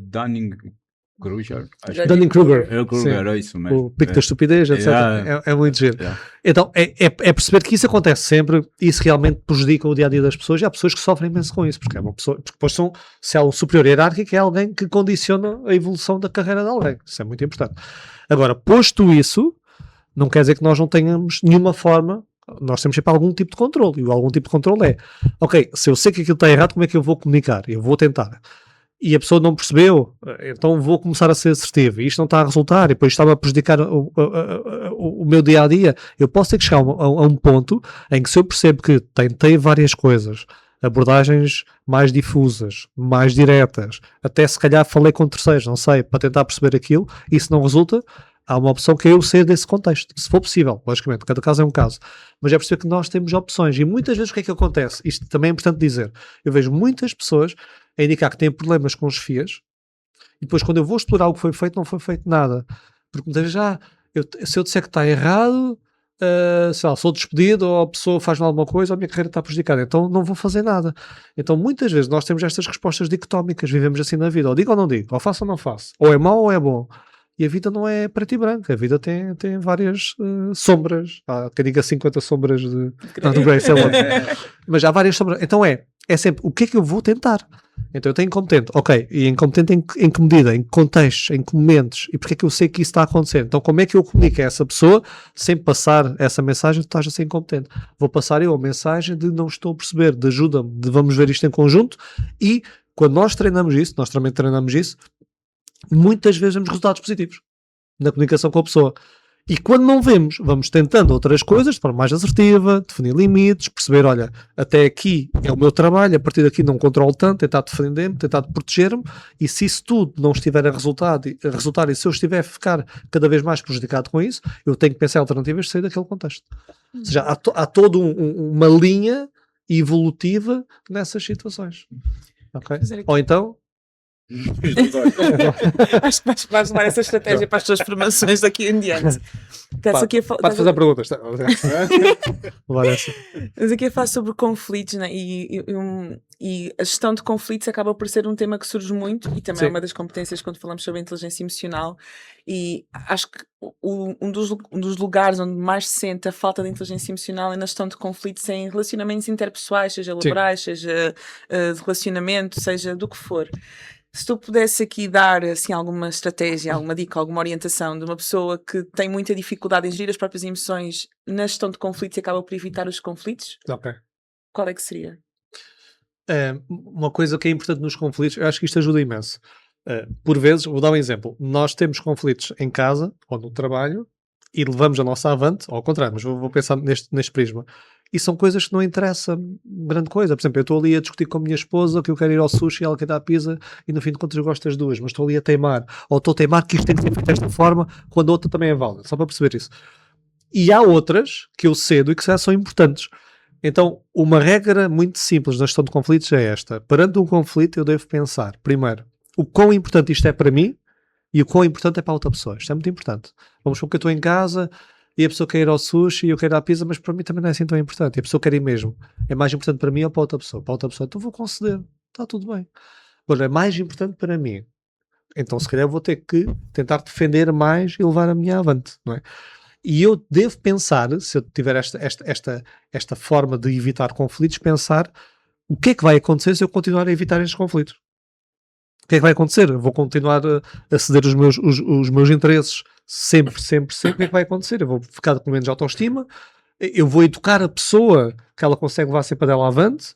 Kruger. Dunning-Kruger. É o Kruger, é isso mesmo. O pico da estupidez, etc. É muito giro. Yeah. Então, é perceber que isso acontece sempre e isso realmente prejudica o dia-a-dia das pessoas, e há pessoas que sofrem imenso com isso, porque é uma pessoa, porque depois se há um superior hierárquico, é alguém que condiciona a evolução da carreira de alguém. Isso é muito importante. Agora, posto isso, não quer dizer que nós não tenhamos nenhuma forma, nós temos sempre algum tipo de controle, e algum tipo de controle é, ok, se eu sei que aquilo está errado, como é que eu vou comunicar? Eu vou tentar. E a pessoa não percebeu, então vou começar a ser assertivo, e isto não está a resultar, e depois estava a prejudicar o meu dia-a-dia. Eu posso ter que chegar a um ponto em que, se eu percebo que tentei várias coisas, abordagens mais difusas, mais diretas, até se calhar falei com terceiros, não sei, para tentar perceber aquilo, e se não resulta, há uma opção que é eu sair desse contexto, se for possível, logicamente, cada caso é um caso, mas é perceber que nós temos opções, e muitas vezes o que é que acontece? Isto também é importante dizer, eu vejo muitas pessoas a indicar que têm problemas com chefias, e depois quando eu vou explorar o que foi feito, não foi feito nada, porque muitas vezes se eu disser que está errado, sei lá, sou despedido, ou a pessoa faz mal alguma coisa, ou a minha carreira está prejudicada, então não vou fazer nada. Então muitas vezes nós temos estas respostas dicotómicas, vivemos assim na vida, ou digo ou não digo, ou faço ou não faço, ou é mau ou é bom. E a vida não é preto e branco, a vida tem várias sombras. Há quem diga 50 sombras de... Não, do Grey, mas há várias sombras. Então é sempre, o que é que eu vou tentar? Então eu tenho incompetente, ok, e incompetente em que medida, em que contextos, em que momentos, e porque é que eu sei que isso está a acontecer? Então como é que eu comunico a essa pessoa sem passar essa mensagem de estás a ser incompetente? Vou passar eu a mensagem de não estou a perceber, de ajuda-me, de vamos ver isto em conjunto, e quando nós treinamos isso, nós também treinamos isso, muitas vezes vemos resultados positivos na comunicação com a pessoa. E quando não vemos, vamos tentando outras coisas de forma mais assertiva, definir limites, perceber, olha, até aqui é o meu trabalho, a partir daqui não controlo tanto, tentar defender-me, tentar proteger-me, e se isso tudo não estiver a resultar, e se eu estiver a ficar cada vez mais prejudicado com isso, eu tenho que pensar em alternativas de sair daquele contexto. Ou seja, há toda uma linha evolutiva nessas situações. Okay? Ou então... Acho que vais levar essa estratégia para as tuas formações daqui em diante. Pode fazer perguntas. Mas aqui a falar sobre conflitos, né? E a gestão de conflitos acaba por ser um tema que surge muito, e também é uma das competências quando falamos sobre a inteligência emocional, e acho que um dos lugares onde mais se sente a falta de inteligência emocional é na gestão de conflitos em relacionamentos interpessoais, seja laborais, seja de relacionamento, seja do que for. Se tu pudesse aqui dar assim, alguma estratégia, alguma dica, alguma orientação de uma pessoa que tem muita dificuldade em gerir as próprias emoções na gestão de conflitos e acaba por evitar os conflitos, qual é que seria? Uma coisa que é importante nos conflitos, eu acho que isto ajuda imenso. Por vezes, vou dar um exemplo, nós temos conflitos em casa ou no trabalho e levamos a nossa avante, ou ao contrário, mas vou pensar neste prisma. E são coisas que não interessam grande coisa. Por exemplo, eu estou ali a discutir com a minha esposa que eu quero ir ao sushi e ela quer dar a pizza, e no fim de contas eu gosto das duas, mas estou ali a teimar. Ou estou a teimar que isto tem que ser feito desta forma, quando a outra também é válida. Só para perceber isso. E há outras que eu cedo e que são importantes. Então, uma regra muito simples na gestão de conflitos é esta. Perante um conflito, eu devo pensar, primeiro, o quão importante isto é para mim e o quão importante é para a outra pessoa. Isto é muito importante. Vamos supor que eu estou em casa e a pessoa quer ir ao sushi e eu quero ir à pizza, mas para mim também não é assim tão importante. E a pessoa quer ir mesmo. É mais importante para mim ou para outra pessoa? Para outra pessoa. Então vou conceder. Está tudo bem. Agora, é mais importante para mim. Então, se calhar, vou ter que tentar defender mais e levar a minha avante, não é? E eu devo pensar, se eu tiver esta forma de evitar conflitos, pensar o que é que vai acontecer se eu continuar a evitar estes conflitos. O que é que vai acontecer? Eu vou continuar a ceder os meus interesses sempre. O que é que vai acontecer? Eu vou ficar com menos autoestima, eu vou educar a pessoa que ela consegue levar sempre dela avante,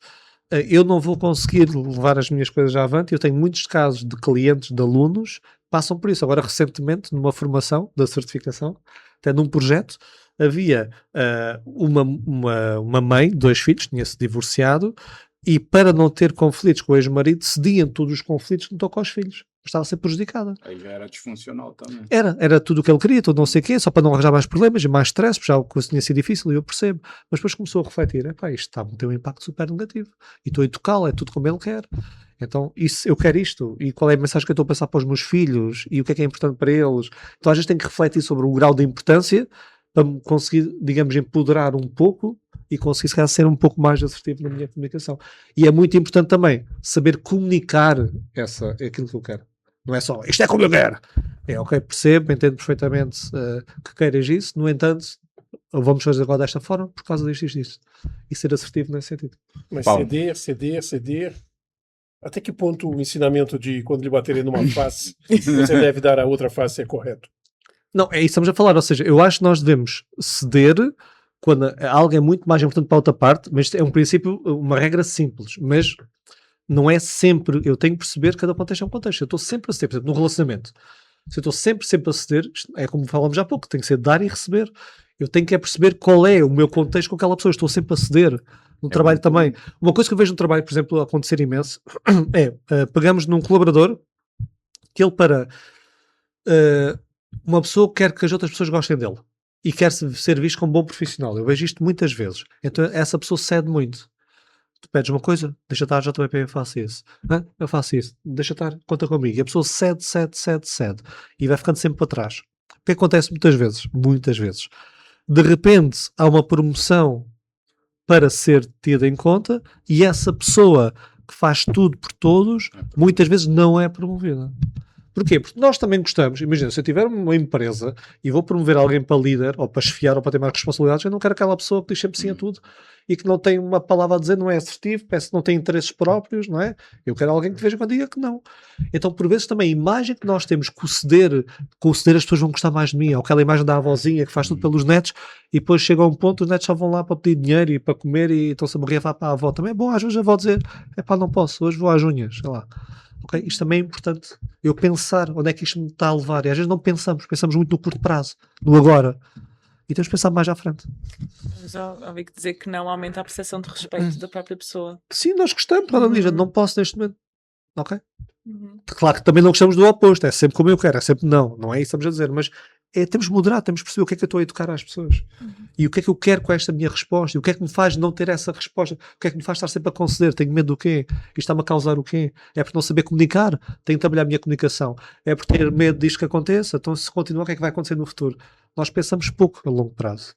eu não vou conseguir levar as minhas coisas avante. Eu tenho muitos casos de clientes, de alunos, que passam por isso. Agora, recentemente, numa formação da certificação, até num projeto, havia uma mãe, 2 filhos, tinha-se divorciado, e para não ter conflitos com o ex-marido, cediam todos os conflitos que não tocam aos filhos. Estava a ser prejudicada. Aí já era disfuncional também. Era tudo o que ele queria, tudo não sei o quê, só para não arranjar mais problemas e mais stress, porque já o curso tinha sido difícil, e eu percebo. Mas depois começou a refletir, isto está a ter um impacto super negativo. E estou a educá-lo, é tudo como ele quer. Então, eu quero isto. E qual é a mensagem que eu estou a passar para os meus filhos? E o que é importante para eles? Então, às vezes tenho que refletir sobre o grau de importância para me conseguir, digamos, empoderar um pouco e conseguir, se calhar, ser um pouco mais assertivo na minha comunicação. E é muito importante também saber comunicar aquilo que eu quero. Não é só, isto é como eu quero. É, ok, percebo, entendo perfeitamente que queiras isso, no entanto, vamos fazer agora desta forma por causa disto. E ser assertivo nesse sentido. Mas Paulo. ceder. Até que ponto o ensinamento de quando lhe baterem numa face, você deve dar a outra face é correto? Não, é isso que estamos a falar, ou seja, eu acho que nós devemos ceder quando algo é muito mais importante para a outra parte, mas é um princípio, uma regra simples, mas não é sempre, eu tenho que perceber que cada contexto é um contexto, eu estou sempre a ceder, por exemplo, no relacionamento, se eu estou sempre a ceder, é como falamos há pouco, tem que ser dar e receber, eu tenho que perceber qual é o meu contexto com aquela pessoa, eu estou sempre a ceder, no trabalho também. Uma coisa que eu vejo no trabalho, por exemplo, acontecer imenso, pegamos num colaborador, que ele para uma pessoa quer que as outras pessoas gostem dele, e quer ser visto como bom profissional, eu vejo isto muitas vezes, então essa pessoa cede muito. Tu pedes uma coisa, deixa estar, JPP, eu faço isso. Eu faço isso, deixa estar, conta comigo. E a pessoa cede, e vai ficando sempre para trás. O que acontece muitas vezes? De repente, há uma promoção para ser tida em conta, e essa pessoa que faz tudo por todos, muitas vezes não é promovida. Porquê? Porque nós também gostamos, imagina, se eu tiver uma empresa e vou promover alguém para líder, ou para chefiar, ou para ter mais responsabilidades, eu não quero aquela pessoa que diz sempre sim a tudo e que não tem uma palavra a dizer, não é assertivo, parece que não tem interesses próprios, não é? Eu quero alguém que veja quando diga que não. Então, por vezes, também a imagem que nós temos com o ceder as pessoas vão gostar mais de mim, ou aquela imagem da avózinha que faz tudo pelos netos, e depois chega a um ponto, os netos só vão lá para pedir dinheiro e para comer e estão-se a borrifar para a avó. Também é bom, às vezes a avó dizer, não posso, hoje vou às unhas, sei lá. Okay? Isto também é importante, eu pensar onde é que isto me está a levar, e às vezes não pensamos muito no curto prazo, no agora, e temos que pensar mais à frente. Mas ouvi dizer que não aumenta a percepção de respeito da própria pessoa. Sim, nós gostamos, não posso neste momento, ok? Claro que também não gostamos do oposto, é sempre como eu quero, é sempre não é isso que estamos a dizer, mas temos de moderar, temos de perceber o que é que eu estou a educar às pessoas e o que é que eu quero com esta minha resposta, e o que é que me faz não ter essa resposta, o que é que me faz estar sempre a conceder, tenho medo do quê? Isto está-me a causar o quê? É por não saber comunicar, tenho que trabalhar a minha comunicação, é por ter medo disto que aconteça, então se continuar o que é que vai acontecer no futuro? Nós pensamos pouco a longo prazo.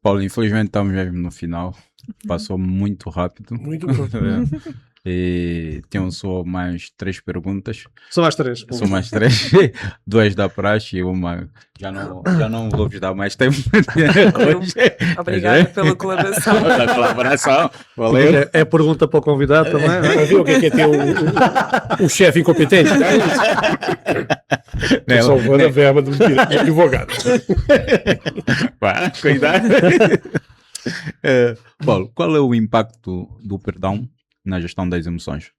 Paulo, infelizmente estamos mesmo no final, passou muito rápido. Muito bom. E tenho só mais 3 perguntas. São mais 3. São mais 3. 2 da praxe e uma. Já não vou vos dar mais tempo. Obrigada pela colaboração. Pela colaboração. Valeu. É pergunta para o convidado também. Vai ver o que é ter um chefe incompetente? Estou salvando a verba do advogado. Cuidado. Paulo, qual é o impacto do perdão na gestão das emoções?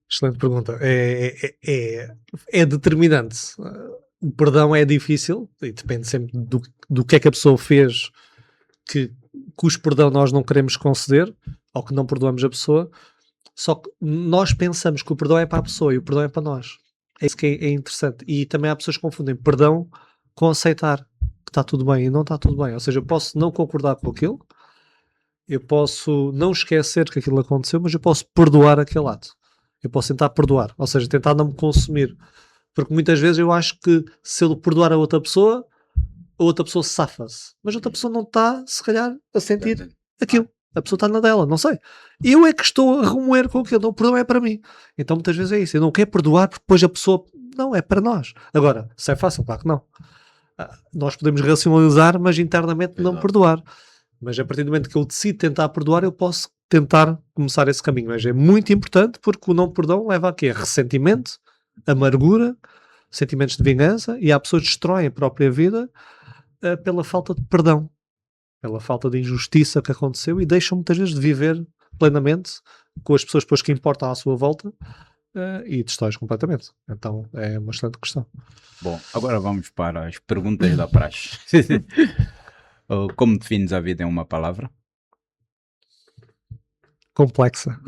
Excelente pergunta. É determinante. O perdão é difícil e depende sempre do que é que a pessoa fez, que cujo perdão nós não queremos conceder ou que não perdoamos a pessoa. Só que nós pensamos que o perdão é para a pessoa e o perdão é para nós. É isso que é interessante. E também há pessoas que confundem perdão com aceitar que está tudo bem e não está tudo bem. Ou seja, eu posso não concordar com aquilo, eu posso não esquecer que aquilo aconteceu, mas eu posso perdoar aquele ato. Eu posso tentar perdoar, ou seja, tentar não me consumir. Porque muitas vezes eu acho que se eu perdoar a outra pessoa safa-se. Mas a outra pessoa não está, se calhar, a sentir aquilo. A pessoa está na dela, não sei. Eu é que estou a remoer com aquilo. Não, o perdão é para mim. Então muitas vezes é isso. Eu não quero perdoar porque depois a pessoa... Não, é para nós. Agora, se é fácil, claro que não. Nós podemos racionalizar, mas internamente não perdoar. Mas a partir do momento que eu decido tentar perdoar, eu posso tentar começar esse caminho. Mas é muito importante porque o não perdão leva a quê? Ressentimento, amargura, sentimentos de vingança, e há pessoas que destroem a própria vida pela falta de perdão, pela falta de injustiça que aconteceu, e deixam muitas vezes de viver plenamente com as pessoas depois que importam à sua volta e destróis completamente. Então é uma excelente questão. Bom, agora vamos para as perguntas da praxe. Como defines a vida em uma palavra? Complexa.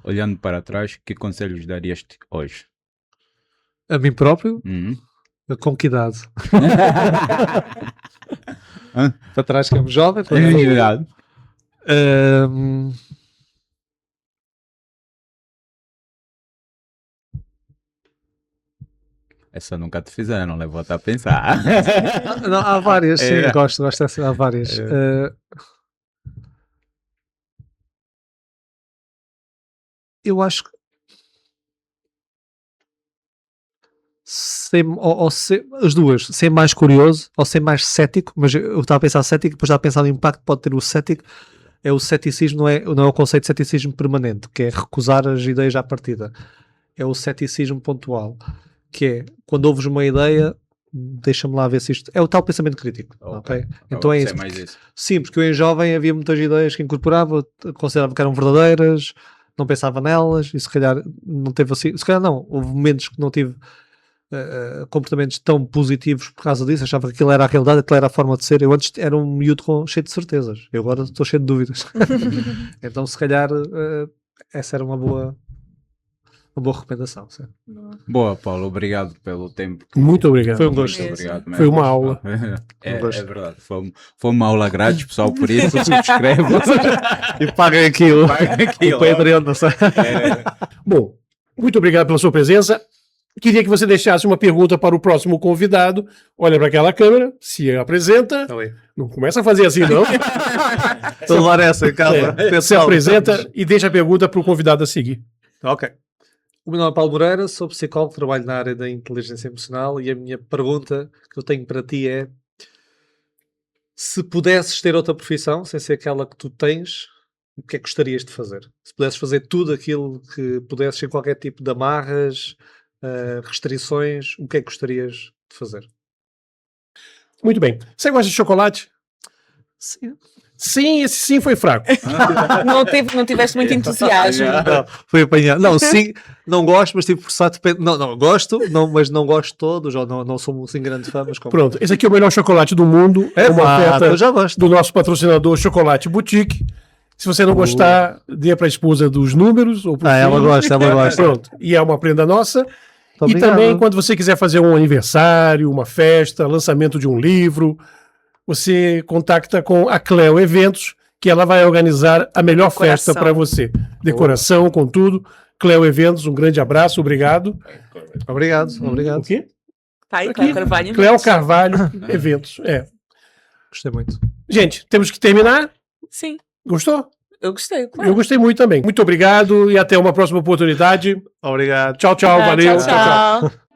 Olhando para trás, que conselhos darias hoje? A mim próprio? Com que idade? Para trás que é um jovem? idade? Essa nunca te fizeram, levou-te a pensar. Não, há várias, sim, gosto dessa, há várias. Eu acho que as duas, ser mais curioso ou ser mais cético, mas eu estava a pensar cético, depois estava a pensar no impacto que pode ter o cético. É o ceticismo, não é o conceito de ceticismo permanente, que é recusar as ideias à partida. É o ceticismo pontual, que é quando ouves uma ideia, deixa-me lá ver se isto é o tal pensamento crítico. Okay? Então é isso. Sim, porque eu em jovem havia muitas ideias que incorporava, considerava que eram verdadeiras, não pensava nelas, e se calhar não teve assim, se calhar não, houve momentos que não tive comportamentos tão positivos por causa disso, achava que aquilo era a realidade, aquilo era a forma de ser. Eu antes era um miúdo cheio de certezas, eu agora estou cheio de dúvidas. Então se calhar essa era uma boa recomendação. Sim. Boa, Paulo, obrigado pelo tempo. Muito obrigado. Foi um gosto. Obrigado mesmo. Foi uma aula. É verdade, foi uma aula grátis, pessoal, por isso subscrevam E paguem aquilo. O Patreon, não sei. Bom, muito obrigado pela sua presença. Queria que você deixasse uma pergunta para o próximo convidado. Olha para aquela câmera, se apresenta. Não começa a fazer assim, não. Estou a levar essa em casa. Se apresenta e deixa a pergunta para o convidado a seguir. Ok. O meu nome é Paulo Moreira, sou psicólogo, trabalho na área da inteligência emocional e a minha pergunta que eu tenho para ti é: se pudesses ter outra profissão, sem ser aquela que tu tens, o que é que gostarias de fazer? Se pudesses fazer tudo aquilo que pudesses, sem qualquer tipo de amarras, restrições, o que é que gostarias de fazer? Muito bem. Você gosta de chocolate? Sim. Sim, esse sim foi fraco. Não tiveste muito entusiasmo. Não, foi apanhado. Não, sim, não gosto, mas tive forçado. Não, gosto, mas não gosto de todos, ou não sou assim grande fã. Mas pronto, esse aqui é o melhor chocolate do mundo. É uma oferta eu já gosto. do nosso patrocinador Chocolate Boutique. Se você não gostar, dê para a esposa dos números. Ou ela gosta. Pronto, e é uma prenda nossa. Obrigado. E também, quando você quiser fazer um aniversário, uma festa, lançamento de um livro, você contacta com a Cleo Eventos, que ela vai organizar a melhor festa para você. Decoração, com tudo. Cleo Eventos, um grande abraço, obrigado. Obrigado. O quê? Tá aí, Cleo Carvalho. Cleo Carvalho Eventos, Gostei muito. Gente, temos que terminar. Sim. Gostou? Eu gostei, claro. Eu gostei muito também. Muito obrigado e até uma próxima oportunidade. Obrigado. Tchau, valeu. Tchau.